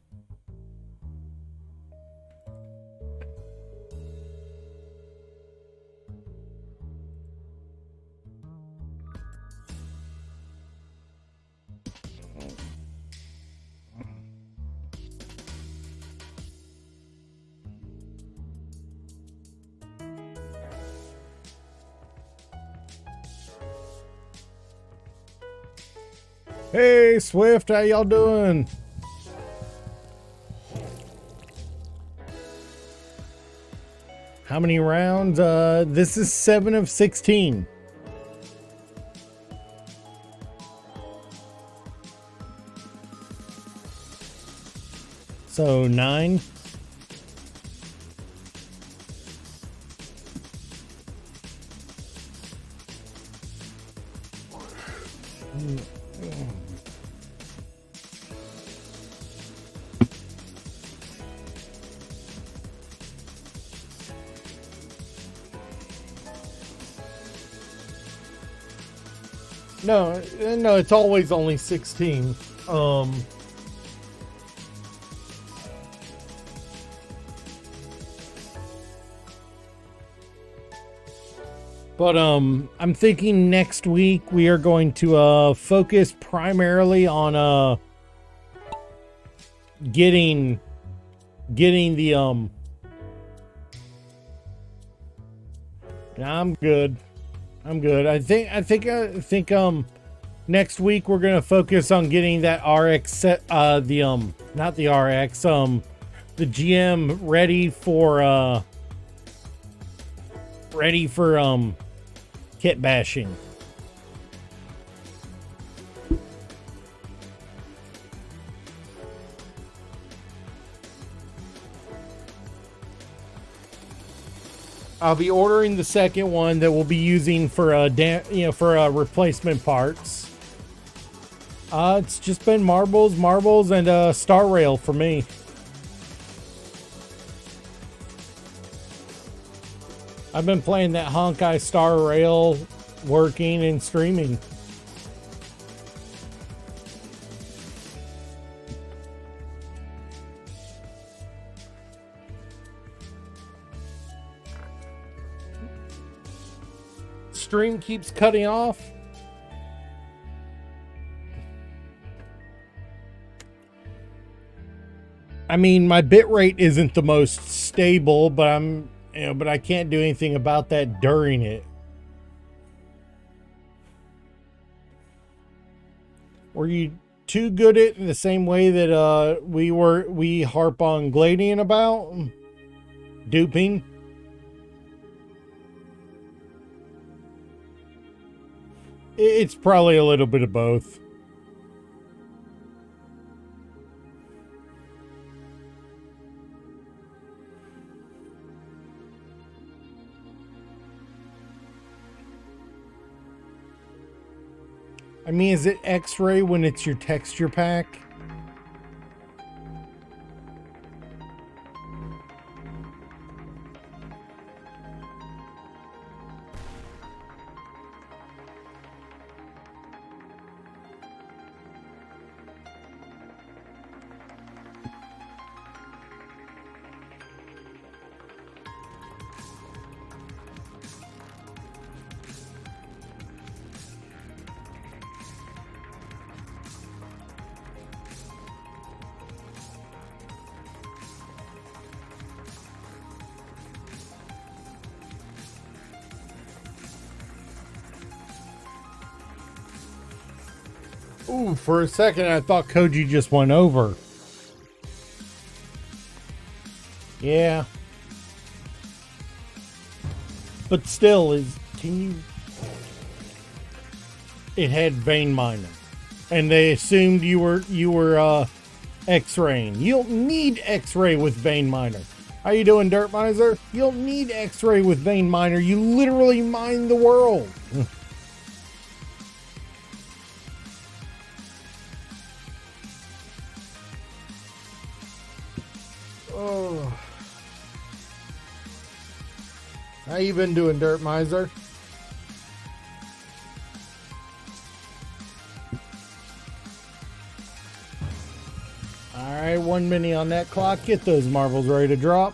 Hey, Swift, how y'all doing? How many rounds? This is 7 of 16. So 9. No, it's always only 16. But I'm thinking next week we are going to focus primarily on getting the I'm good. I think next week we're gonna focus on getting that RX set, not the RX, the GM ready for kit bashing. I'll be ordering the second one that we'll be using for replacement parts. It's just been marbles, and Star Rail for me. I've been playing that Honkai Star Rail, working and streaming. Stream keeps cutting off. I mean, my bitrate isn't the most stable, but I can't do anything about that during it. Were you too good at it in the same way that we harp on Gladian about duping? It's probably a little bit of both. I mean, is it X-ray when it's your texture pack? Ooh, for a second I thought Koji just went over. Yeah. But still, it had vein miner. And they assumed you were X-raying. You don't need X-ray with vein miner. How you doing, Dirt Miser? You don't need X-ray with vein miner. You literally mine the world. Oh. How you been doing, Dirt Miser? All right, 1 minute on that clock. Get those marbles ready to drop.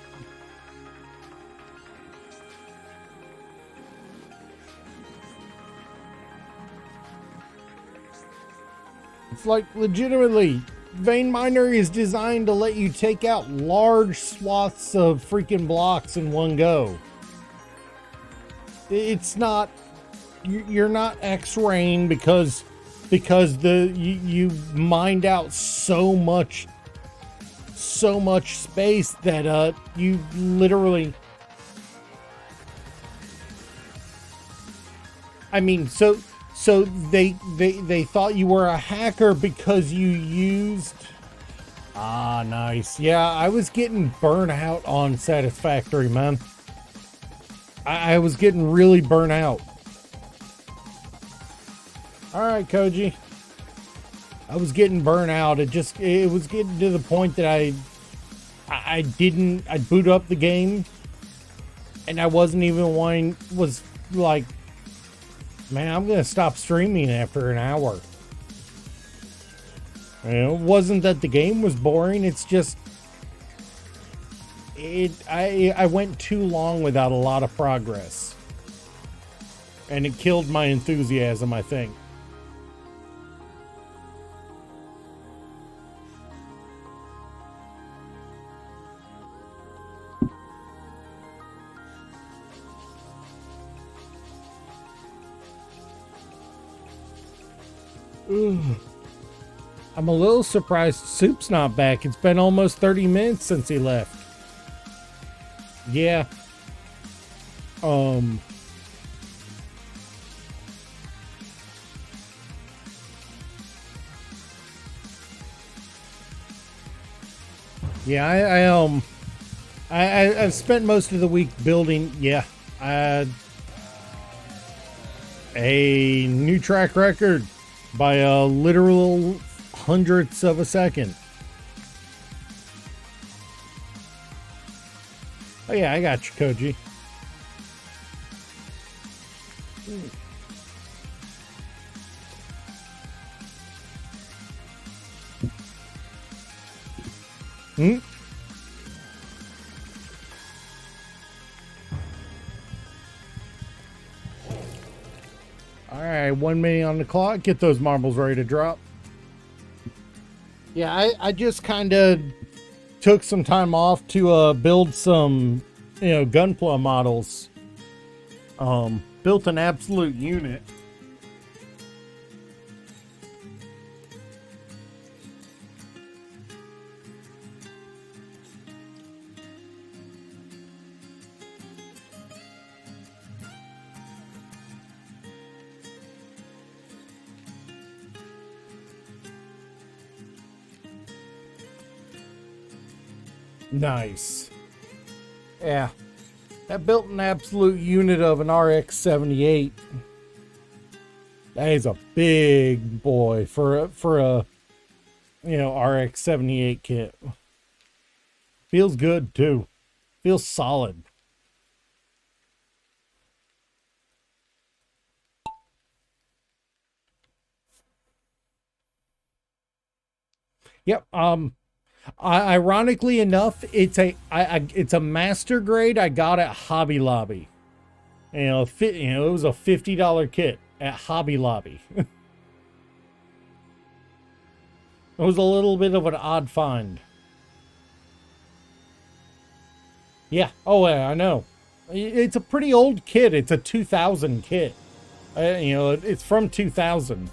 It's like legitimately, Vein Miner is designed to let you take out large swaths of freaking blocks in one go. It's not, you're not X-Rain because you mined out so much space that you literally, I mean, so they thought you were a hacker because you used, nice. Yeah, I was getting burnt out on Satisfactory, man. I was getting really burnt out. All right, Koji. I was getting burnt out. It was getting to the point that I'd boot up the game and I wasn't even was like, man, I'm going to stop streaming after an hour. You know, it wasn't that the game was boring. It's just, I went too long without a lot of progress. And it killed my enthusiasm, I think. I'm a little surprised Soup's not back. It's been almost 30 minutes since he left. Yeah. Yeah, I've spent most of the week building, a new track record by a literal hundredths of a second. Oh yeah, I got you, Koji. All right, 1 minute on the clock. Get those marbles ready to drop. Yeah, I just kind of took some time off to build some, Gunpla models. Built an absolute unit. Nice. Yeah. That built an absolute unit of an RX-78. That is a big boy for a RX-78 kit. Feels good too. Feels solid. Yep. Ironically enough, it's a master grade I got at Hobby Lobby. It was a $50 kit at Hobby Lobby. It was a little bit of an odd find. Yeah. Oh, yeah, I know. It's a pretty old kit. It's a 2000 kit. It's from 2000.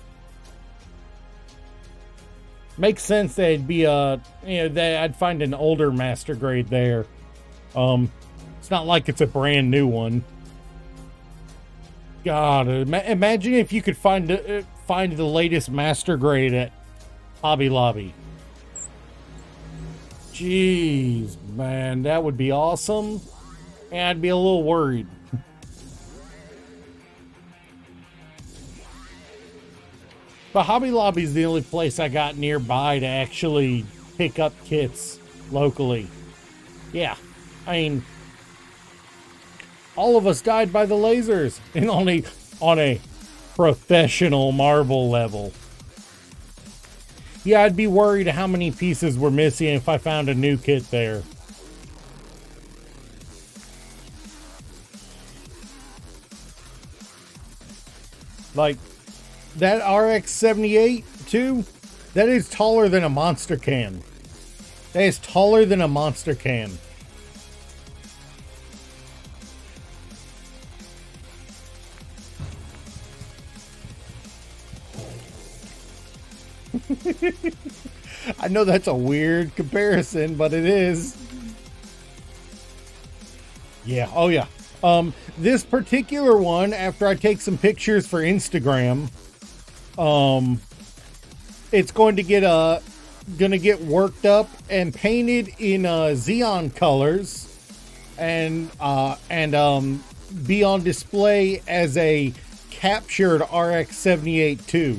Makes sense that it'd be that I'd find an older master grade there. It's not like it's a brand new one. God, imagine if you could find the latest master grade at Hobby Lobby. Jeez, man, that would be awesome. And I'd be a little worried. But Hobby Lobby is the only place I got nearby to actually pick up kits locally. Yeah, I mean, all of us died by the lasers, and on a professional marble level. Yeah, I'd be worried how many pieces were missing if I found a new kit there. Like, that RX-78 too, that is taller than a monster can. That is taller than a monster can. I know that's a weird comparison, but it is. Yeah, oh yeah. This particular one, after I take some pictures for Instagram, it's going to get worked up and painted in Xeon colors and be on display as a captured RX-78 too.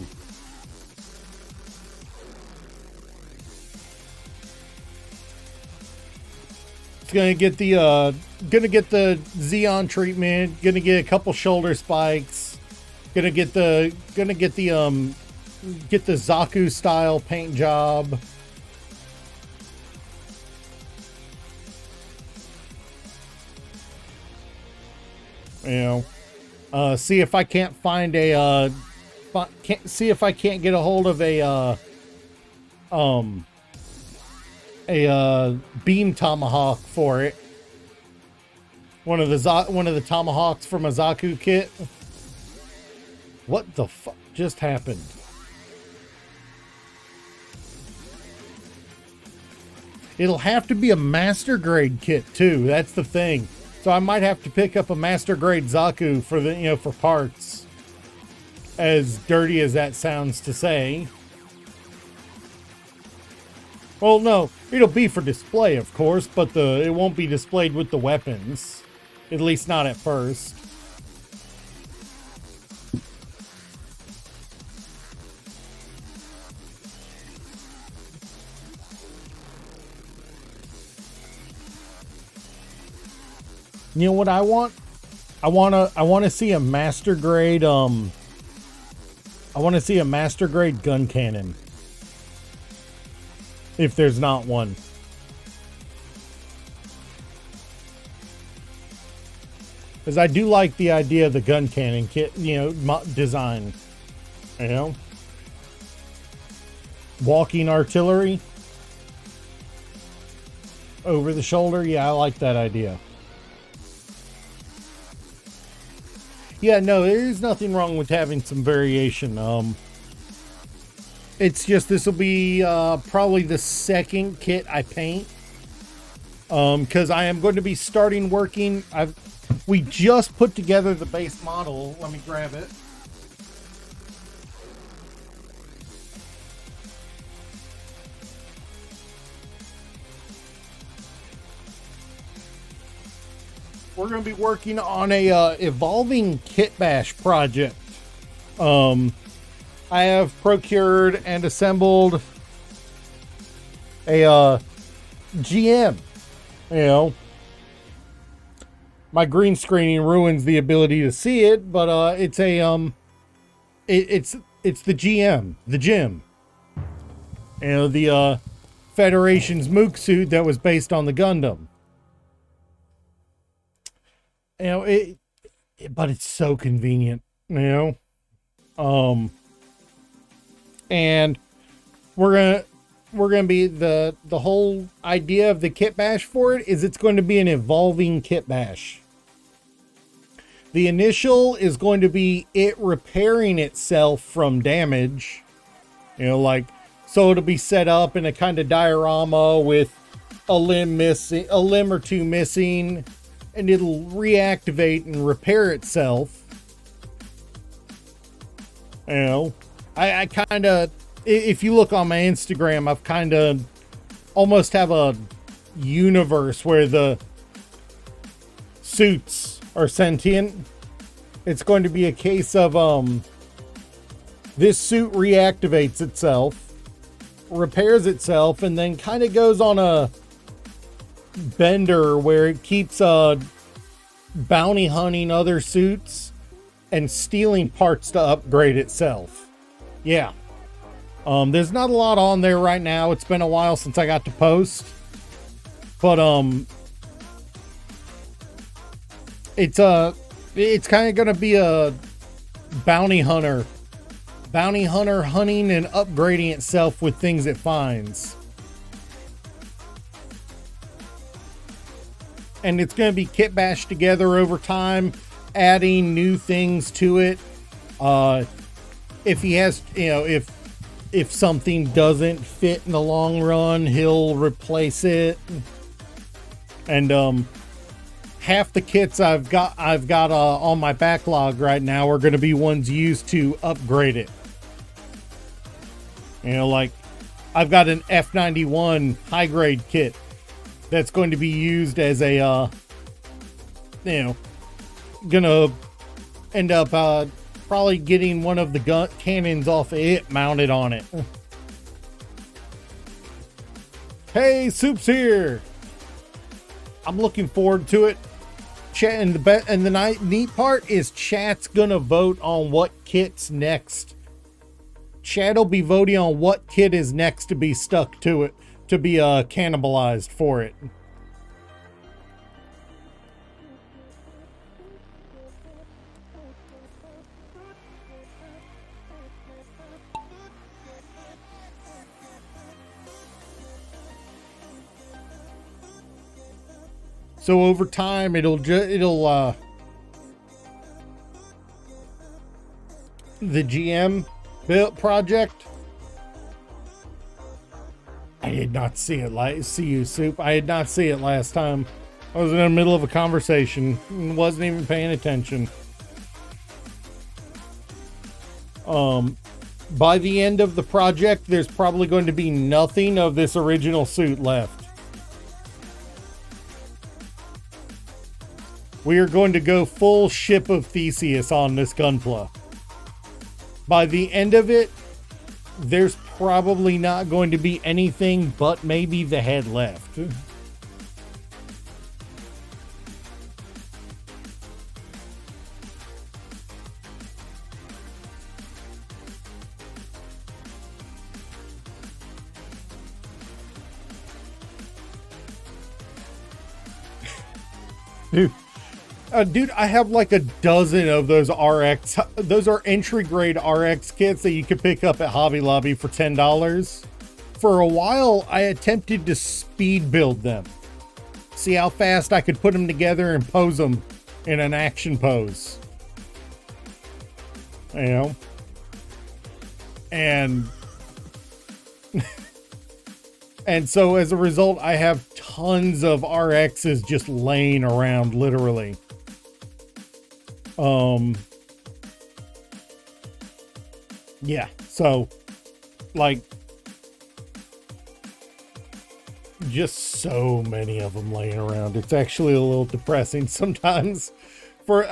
It's gonna get the Xeon treatment, gonna get a couple shoulder spikes, gonna get the Zaku style paint job. You know, see if I can't find see if I can't get a hold of a beam tomahawk for it. One of the tomahawks from a Zaku kit. What the fuck just happened? It'll have to be a master grade kit too. That's the thing. So I might have to pick up a master grade Zaku for the, for parts. As dirty as that sounds to say. Well, no, it'll be for display, of course, but it won't be displayed with the weapons. At least not at first. You know what I want? I want to see a master grade gun cannon. If there's not one. Because I do like the idea of the gun cannon kit, design. Walking artillery. Over the shoulder. Yeah, I like that idea. Yeah, no, there's nothing wrong with having some variation. It's just this will be probably the second kit I paint. Because I am going to be starting working. We just put together the base model. Let me grab it. We're going to be working on a evolving kit bash project. I have procured and assembled a GM. My green screening ruins the ability to see it, but it's a it's the GM, the Gym. The Federation's Mook suit that was based on the Gundam. But it's so convenient, and we're gonna be the whole idea of the kit bash for it is it's going to be an evolving kit bash. The initial is going to be it repairing itself from damage, so it'll be set up in a kind of diorama with a limb or two missing. And it'll reactivate and repair itself. I kind of, if you look on my Instagram, I've kind of almost have a universe where the suits are sentient. It's going to be a case of this suit reactivates itself, repairs itself, and then kind of goes on a bender where it keeps bounty hunting other suits and stealing parts to upgrade itself. Yeah. There's not a lot on there right now. It's been a while since I got to post, but it's kind of gonna be a bounty hunter hunting and upgrading itself with things it finds. And it's going to be kit bashed together over time, adding new things to it. If he has, if something doesn't fit in the long run, he'll replace it. And half the kits I've got on my backlog right now are going to be ones used to upgrade it. Like I've got an F91 high grade kit that's going to be used as a, gonna end up probably getting one of the gun cannons off of it mounted on it. Hey, Soup's here. I'm looking forward to it. Chat, and the neat part is chat's gonna vote on what kit's next. Chat will be voting on what kit is next to be stuck to it, to be cannibalized for it. So over time, it'll the GM build project. I did not see it. See you, Soup. I did not see it last time. I was in the middle of a conversation and wasn't even paying attention. By the end of the project, there's probably going to be nothing of this original suit left. We are going to go full ship of Theseus on this Gunpla. By the end of it, there's probably not going to be anything but maybe the head left. Dude, I have like a dozen of those RX. Those are entry grade RX kits that you can pick up at Hobby Lobby for $10. For a while, I attempted to speed build them. See how fast I could put them together and pose them in an action pose. And and so as a result, I have tons of RXs just laying around, literally. Yeah, so like just so many of them laying around. It's actually a little depressing sometimes. For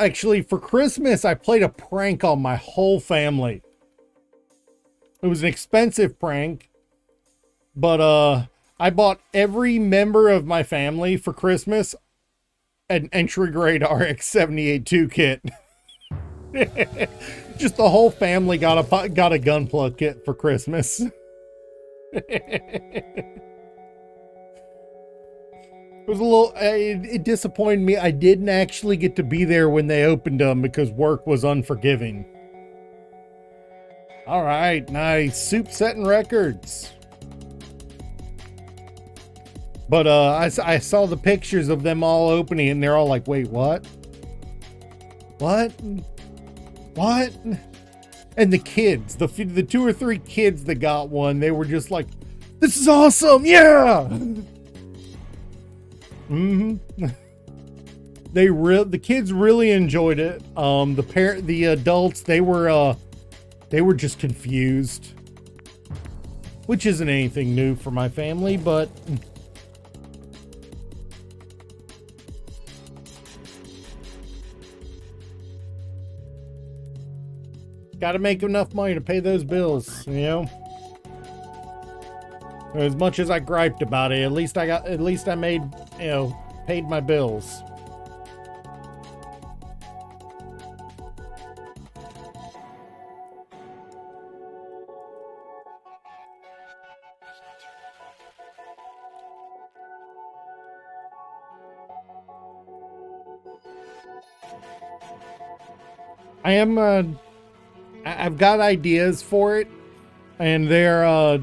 Christmas, I played a prank on my whole family. It was an expensive prank, but I bought every member of my family for Christmas an entry grade RX 78-2 kit. Just the whole family got a Gunpla kit for Christmas. It was a little, it disappointed me. I didn't actually get to be there when they opened them because work was unforgiving. All right, nice. Soup setting records. But I saw the pictures of them all opening and they're all like, wait, what? What? What? And the kids, the 2 or 3 kids that got one, they were just like, this is awesome. Yeah. The kids really enjoyed it. The adults, they were just confused, which isn't anything new for my family, but got to make enough money to pay those bills, As much as I griped about it, at least I made, paid my bills. I am, I've got ideas for it, and they're,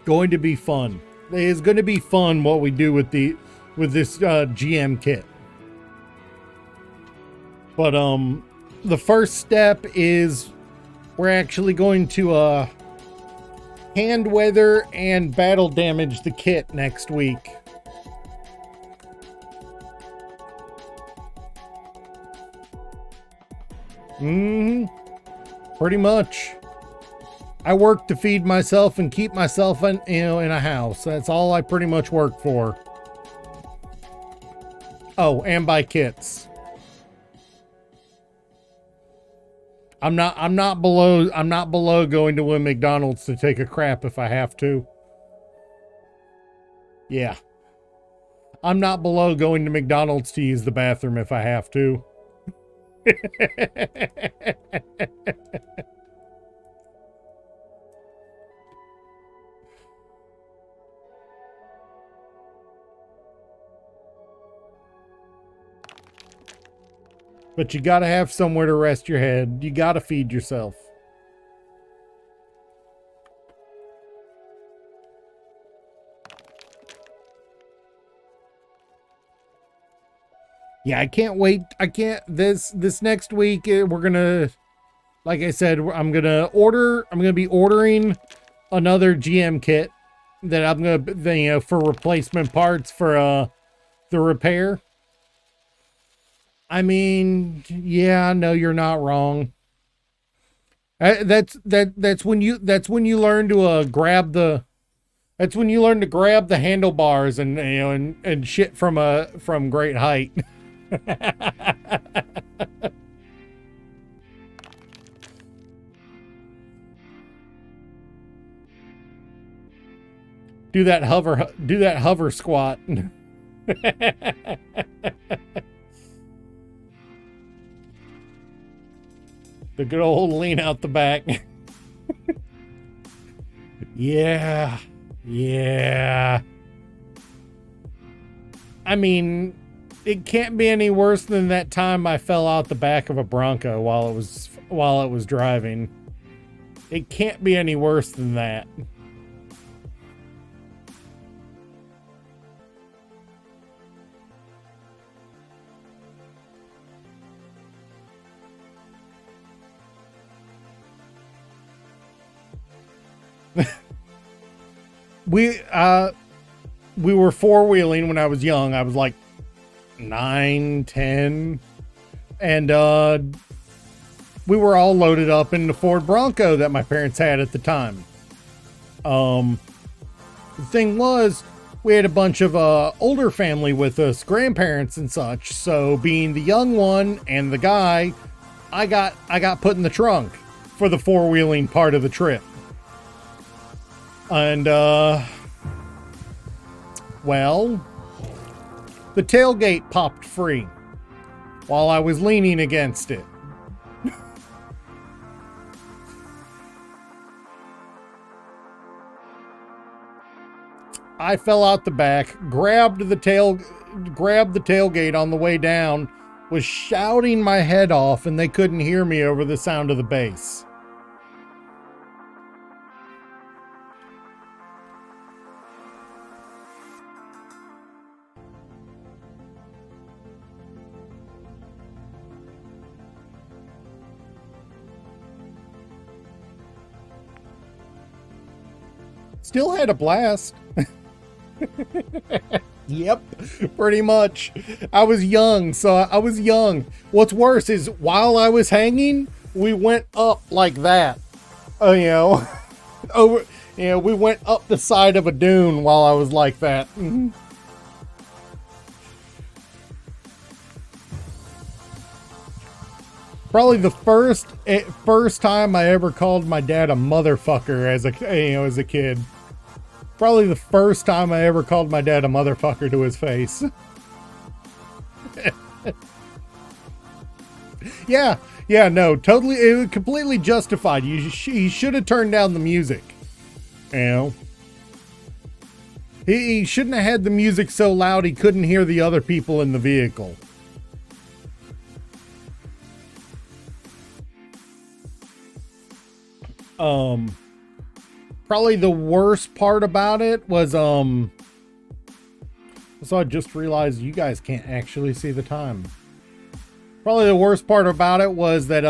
going to be fun. It is going to be fun what we do with this, GM kit. But, the first step is we're actually going to, hand weather and battle damage the kit next week. Pretty much. I work to feed myself and keep myself in a house. That's all I pretty much work for. Oh, and buy kits. I'm not below going to a McDonald's to take a crap if I have to. Yeah. I'm not below going to McDonald's to use the bathroom if I have to. But you gotta have somewhere to rest your head. You gotta feed yourself. Yeah, I can't wait. This next week, we're gonna, like I said, I'm gonna be ordering another GM kit that I'm gonna, for replacement parts for, the repair. I mean, yeah, no, you're not wrong. That's when you learn to grab the handlebars and and shit from great height. Do that hover squat. The good old lean out the back. Yeah. I mean, it can't be any worse than that time I fell out the back of a Bronco while it was driving. It can't be any worse than that. We were four-wheeling when I was young. I was like 9, 10. And we were all loaded up in the Ford Bronco that my parents had at the time. The thing was, we had a bunch of older family with us, grandparents and such. So being the young one and the guy, I got put in the trunk for the four-wheeling part of the trip. And, well, the tailgate popped free while I was leaning against it. I fell out the back, grabbed the tailgate on the way down, was shouting my head off, and they couldn't hear me over the sound of the bass. Still had a blast. Yep, pretty much. I was young. What's worse is while I was hanging, we went up like that. We went up the side of a dune while I was like that. Mm-hmm. Probably the first time I ever called my dad a motherfucker as a kid. Probably the first time I ever called my dad a motherfucker to his face. Yeah, no, totally, it was completely justified. He should have turned down the music. He shouldn't have had the music so loud he couldn't hear the other people in the vehicle. Probably the worst part about it was, so I just realized you guys can't actually see the time. Probably the worst part about it was that,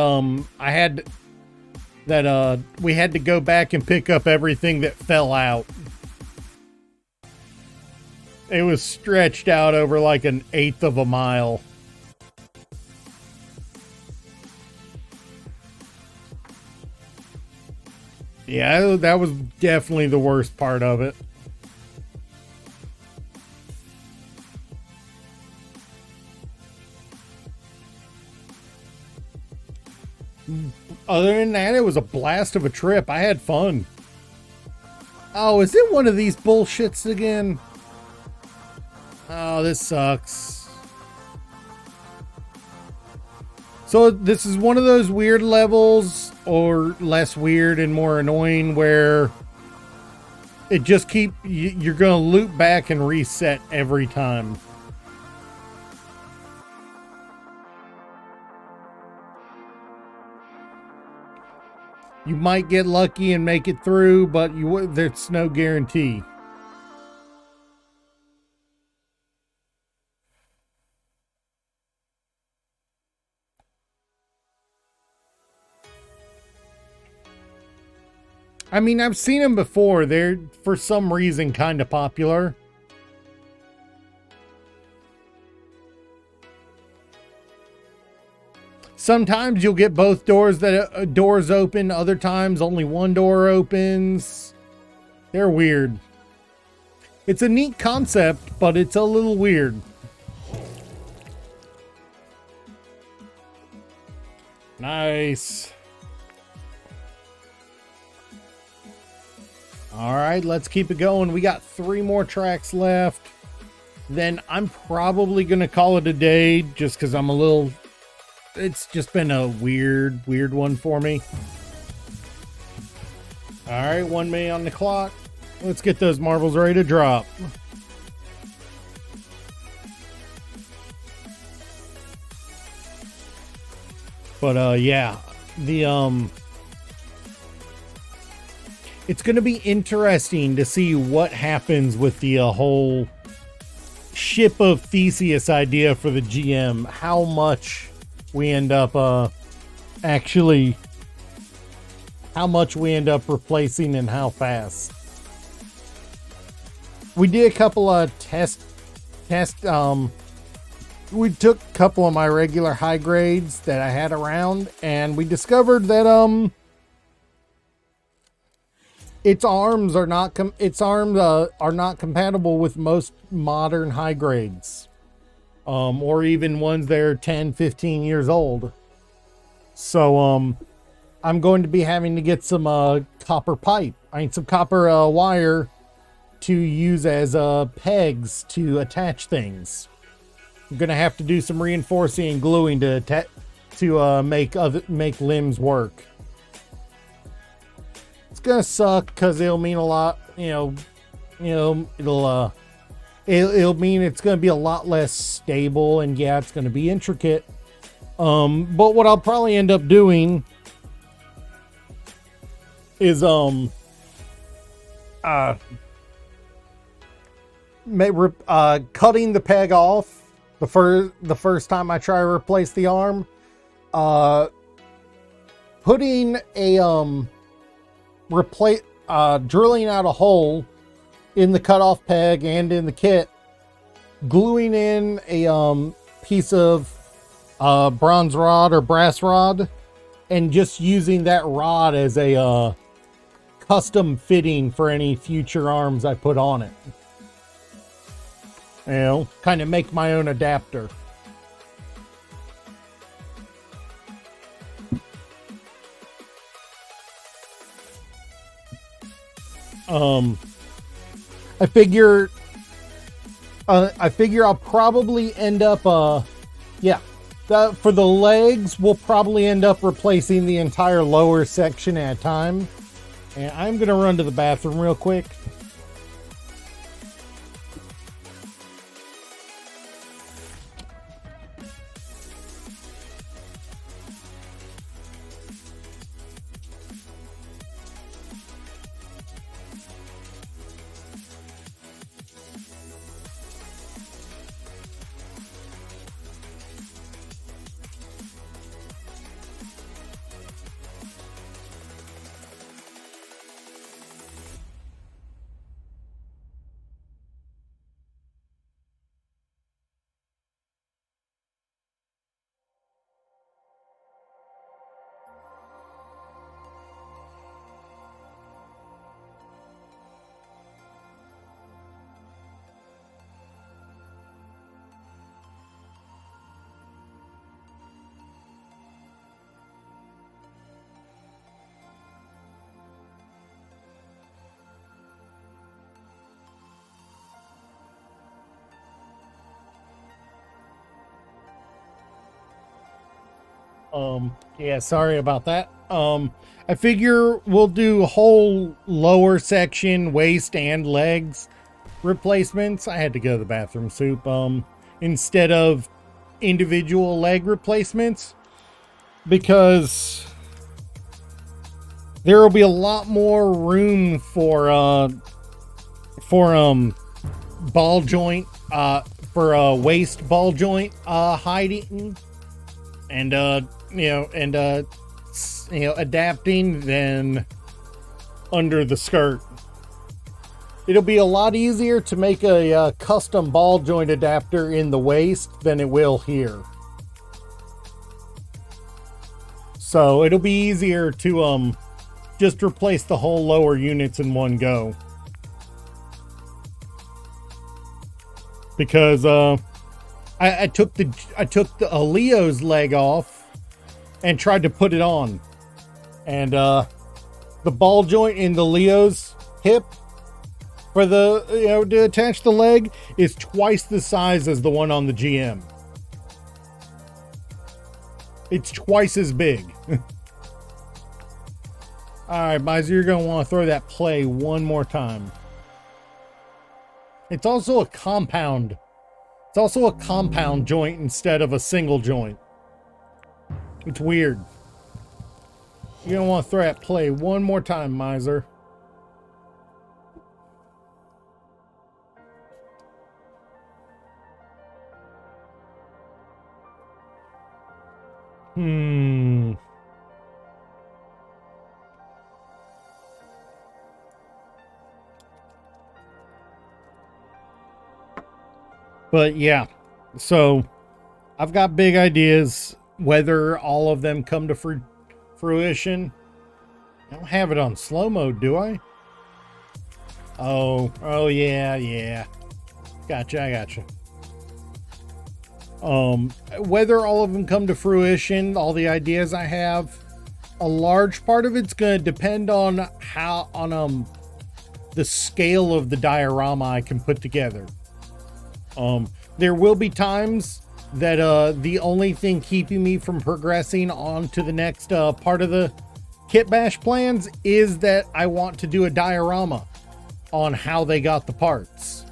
we had to go back and pick up everything that fell out. It was stretched out over like 1/8 of a mile. Yeah, that was definitely the worst part of it. Other than that, it was a blast of a trip. I had fun. Oh, is it one of these bullshits again? Oh, this sucks. So this is one of those weird levels, or less weird and more annoying, where it just you're gonna loop back and reset every time. You might get lucky and make it through, but there's no guarantee. I mean, I've seen them before. They're, for some reason, kind of popular. Sometimes you'll get both doors doors open. Other times, only one door opens. They're weird. It's a neat concept, but it's a little weird. Nice. All right, let's keep it going. We got 3 more tracks left. Then I'm probably going to call it a day just because I'm a little... It's just been a weird one for me. All right, 1 minute on the clock. Let's get those marbles ready to drop. But yeah, it's going to be interesting to see what happens with the whole Ship of Theseus idea for the GM. How much we end up replacing and how fast. We did a couple of we took a couple of my regular high grades that I had around, and we discovered that its arms are not compatible with most modern high grades, or even ones that are 10, 15 years old. So I'm going to be having to get some copper pipe. Some copper wire to use as pegs to attach things. I'm gonna have to do some reinforcing and gluing to make limbs work. It's gonna suck because it'll mean a lot. It'll mean it's gonna be a lot less stable, and yeah, it's gonna be intricate. But what I'll probably end up doing is cutting the peg off the first time I try to replace the arm, putting a drilling out a hole in the cutoff peg and in the kit, gluing in a piece of bronze rod or brass rod, and just using that rod as a custom fitting for any future arms I put on it. Kind of make my own adapter. I figure I'll probably end up for the legs, we'll probably end up replacing the entire lower section at a time. And I'm gonna run to the bathroom real quick. Yeah, sorry about that. I figure we'll do whole lower section, waist and legs replacements. I had to go to the bathroom, Soup. Instead of individual leg replacements, because there will be a lot more room for ball joint, for waist ball joint hiding, and adapting than under the skirt. It'll be a lot easier to make a custom ball joint adapter in the waist than it will here. So it'll be easier to just replace the whole lower units in one go. Because I took the Leo's leg off and tried to put it on, and the ball joint in the Leo's hip for the to attach the leg is twice the size as the one on the GM. It's twice as big. All right, Miser, you're gonna want to throw that play one more time. It's also a compound. It's also a compound joint instead of a single joint. It's weird. You're gonna want to throw that play one more time, Miser. But yeah, so I've got big ideas. Whether all of them come to fruition, I don't have it on slow mode, do I? Oh yeah. Gotcha, I gotcha. Whether all of them come to fruition, all the ideas I have, a large part of it's going to depend on the scale of the diorama I can put together. There will be times that the only thing keeping me from progressing on to the next part of the Kit Bash plans is that I want to do a diorama on how they got the parts.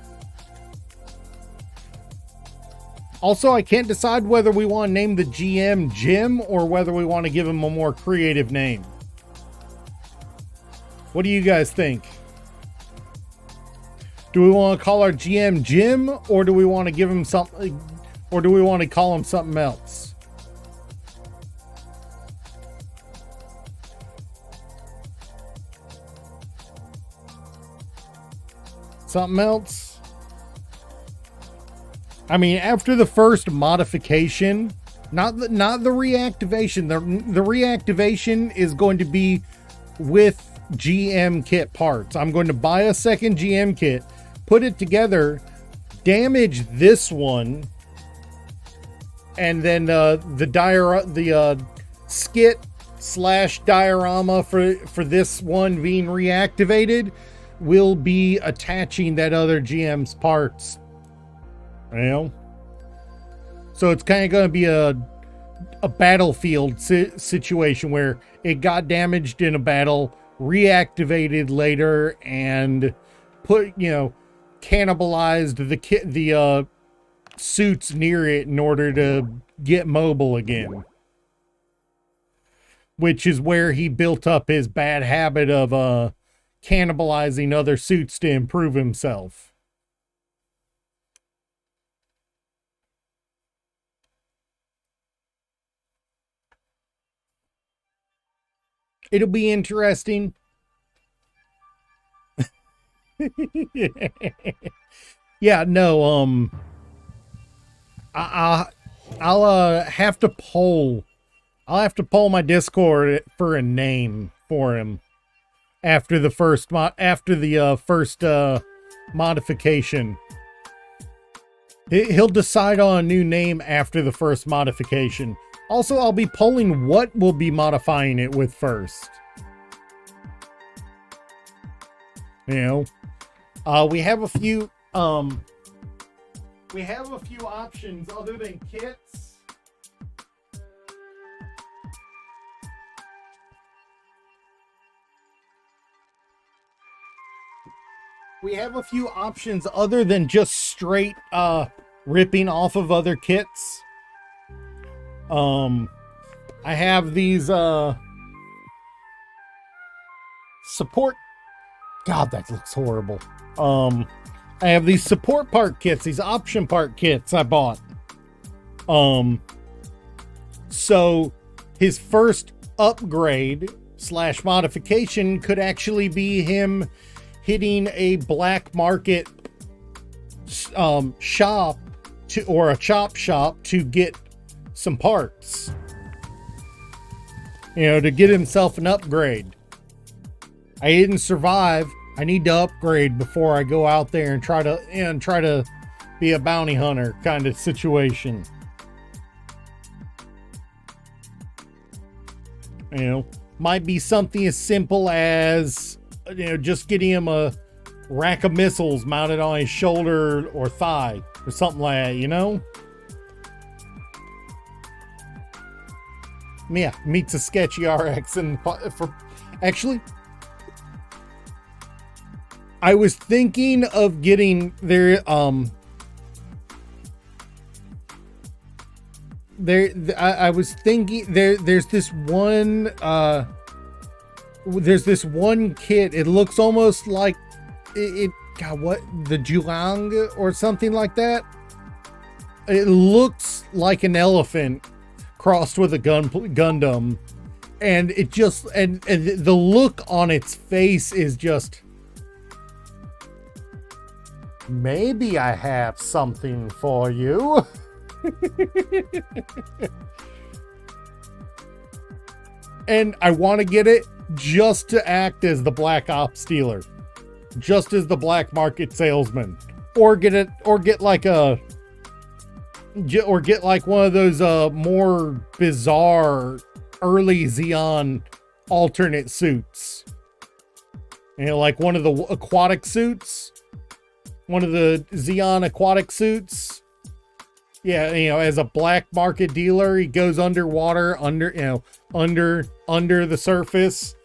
Also, I can't decide whether we want to name the GM Jim or whether we want to give him a more creative name. What do you guys think? Do we want to call our GM Jim, or do we want to give him something, or do we want to call him something else? Something else? I mean, after the first modification, not the reactivation. The reactivation is going to be with GM kit parts. I'm going to buy a second GM kit, put it together, damage this one, and then the skit / diorama for this one being reactivated will be attaching that other GM's parts. So it's kind of going to be a battlefield situation where it got damaged in a battle, reactivated later, and cannibalized the suits near it in order to get mobile again. Which is where he built up his bad habit of cannibalizing other suits to improve himself. It'll be interesting. Yeah, no, I'll have to poll. I'll have to poll my Discord for a name for him after the first modification. He'll decide on a new name after the first modification. Also, I'll be polling what we'll be modifying it with first. We have a few options other than kits. we have a few options other than just straight ripping off of other kits. I have these support. God, that looks horrible. I have these support part kits, these option part kits I bought. So his first upgrade / modification could actually be him hitting a black market shop or a chop shop to get some parts, to get himself an upgrade. I didn't survive. I need to upgrade before I go out there and try to be a bounty hunter kind of situation. Might be something as simple as just getting him a rack of missiles mounted on his shoulder or thigh or something like that, Yeah, meets a sketchy RX. And actually, I was thinking of getting their I was thinking there's this one kit. It looks almost like God, what, the Julang or something like that. It looks like an elephant crossed with a Gundam, and it just and the look on its face is just, maybe I have something for you. And I want to get it just to act as the Black Ops dealer, just as the black market salesman, or get like one of those more bizarre early Xeon alternate suits. Like one of the aquatic suits, one of the Xeon aquatic suits. Yeah, as a black market dealer, he goes underwater, under the surface.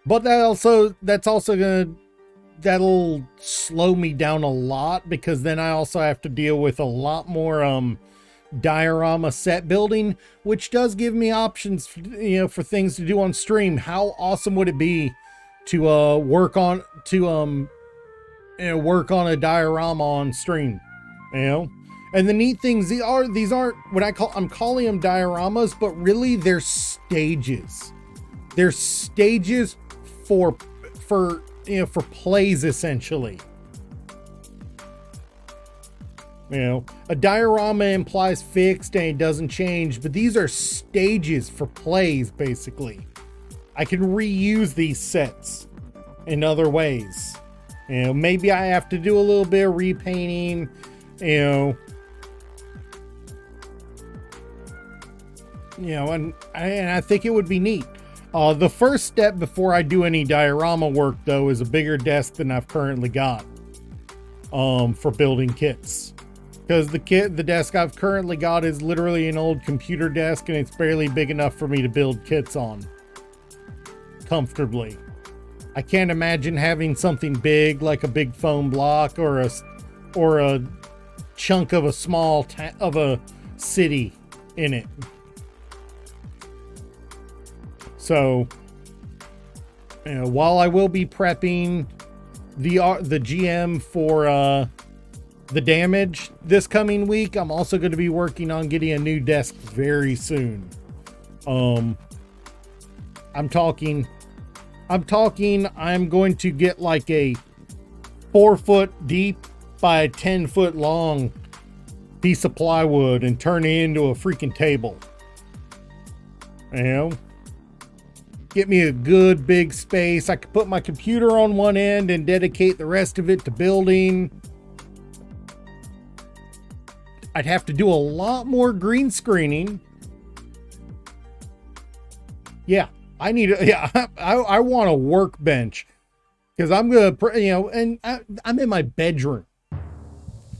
But that'll slow me down a lot, because then I also have to deal with a lot more diorama set building, which does give me options for things to do on stream. How awesome would it be to work on a diorama on stream? And the neat things, these aren't what I'm calling them dioramas, but really they're stages. They're stages for plays, essentially. A diorama implies fixed and it doesn't change, but these are stages for plays, basically. I can reuse these sets in other ways. Maybe I have to do a little bit of repainting, and I think it would be neat. The first step before I do any diorama work, though, is a bigger desk than I've currently got for building kits. Because the desk I've currently got is literally an old computer desk, and it's barely big enough for me to build kits on comfortably. I can't imagine having something big like a big foam block or a chunk of a small of a city in it. So, while I will be prepping the GM for the damage this coming week, I'm also going to be working on getting a new desk very soon. I'm talking I'm going to get like a 4 foot deep by 10 foot long piece of plywood and turn it into a freaking table. Get me a good big space. I could put my computer on one end and dedicate the rest of it to building. I'd have to do a lot more green screening. Yeah, I need I want a workbench, because I'm gonna, and I'm in my bedroom.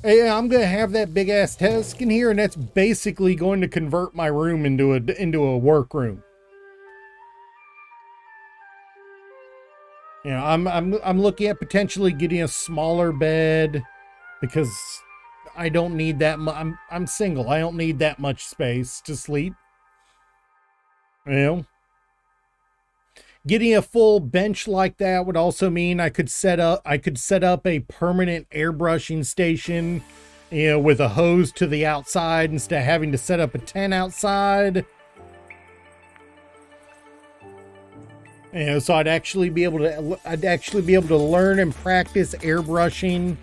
Hey, I'm gonna have that big ass desk in here, and that's basically going to convert my room into a workroom. You know, I'm looking at potentially getting a smaller bed because I don't need that much. I'm single. I don't need that much space to sleep. You know, getting a full bench like that would also mean I could set up a permanent airbrushing station, you know, with a hose to the outside instead of having to set up a tent outside. You know, so I'd actually be able to learn and practice airbrushing.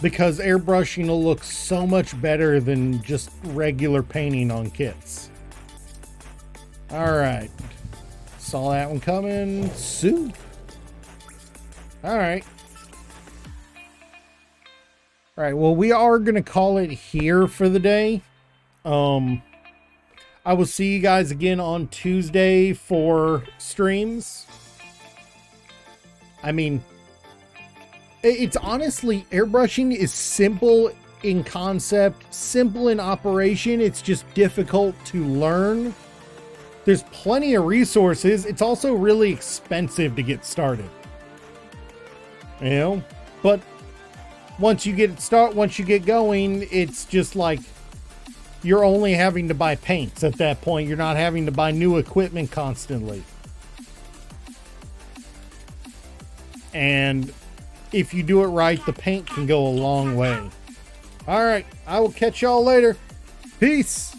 Because airbrushing will look so much better than just regular painting on kits. All right. Saw that one coming. Soup. All right. All right. Well, we are going to call it here for the day. I will see you guys again on Tuesday for streams. I mean, it's honestly, airbrushing is simple in concept, simple in operation. It's just difficult to learn. There's plenty of resources. It's also really expensive to get started. You know, but once you get going, it's just like you're only having to buy paints at that point. You're not having to buy new equipment constantly. And if you do it right, the paint can go a long way. All right, I will catch y'all later. Peace.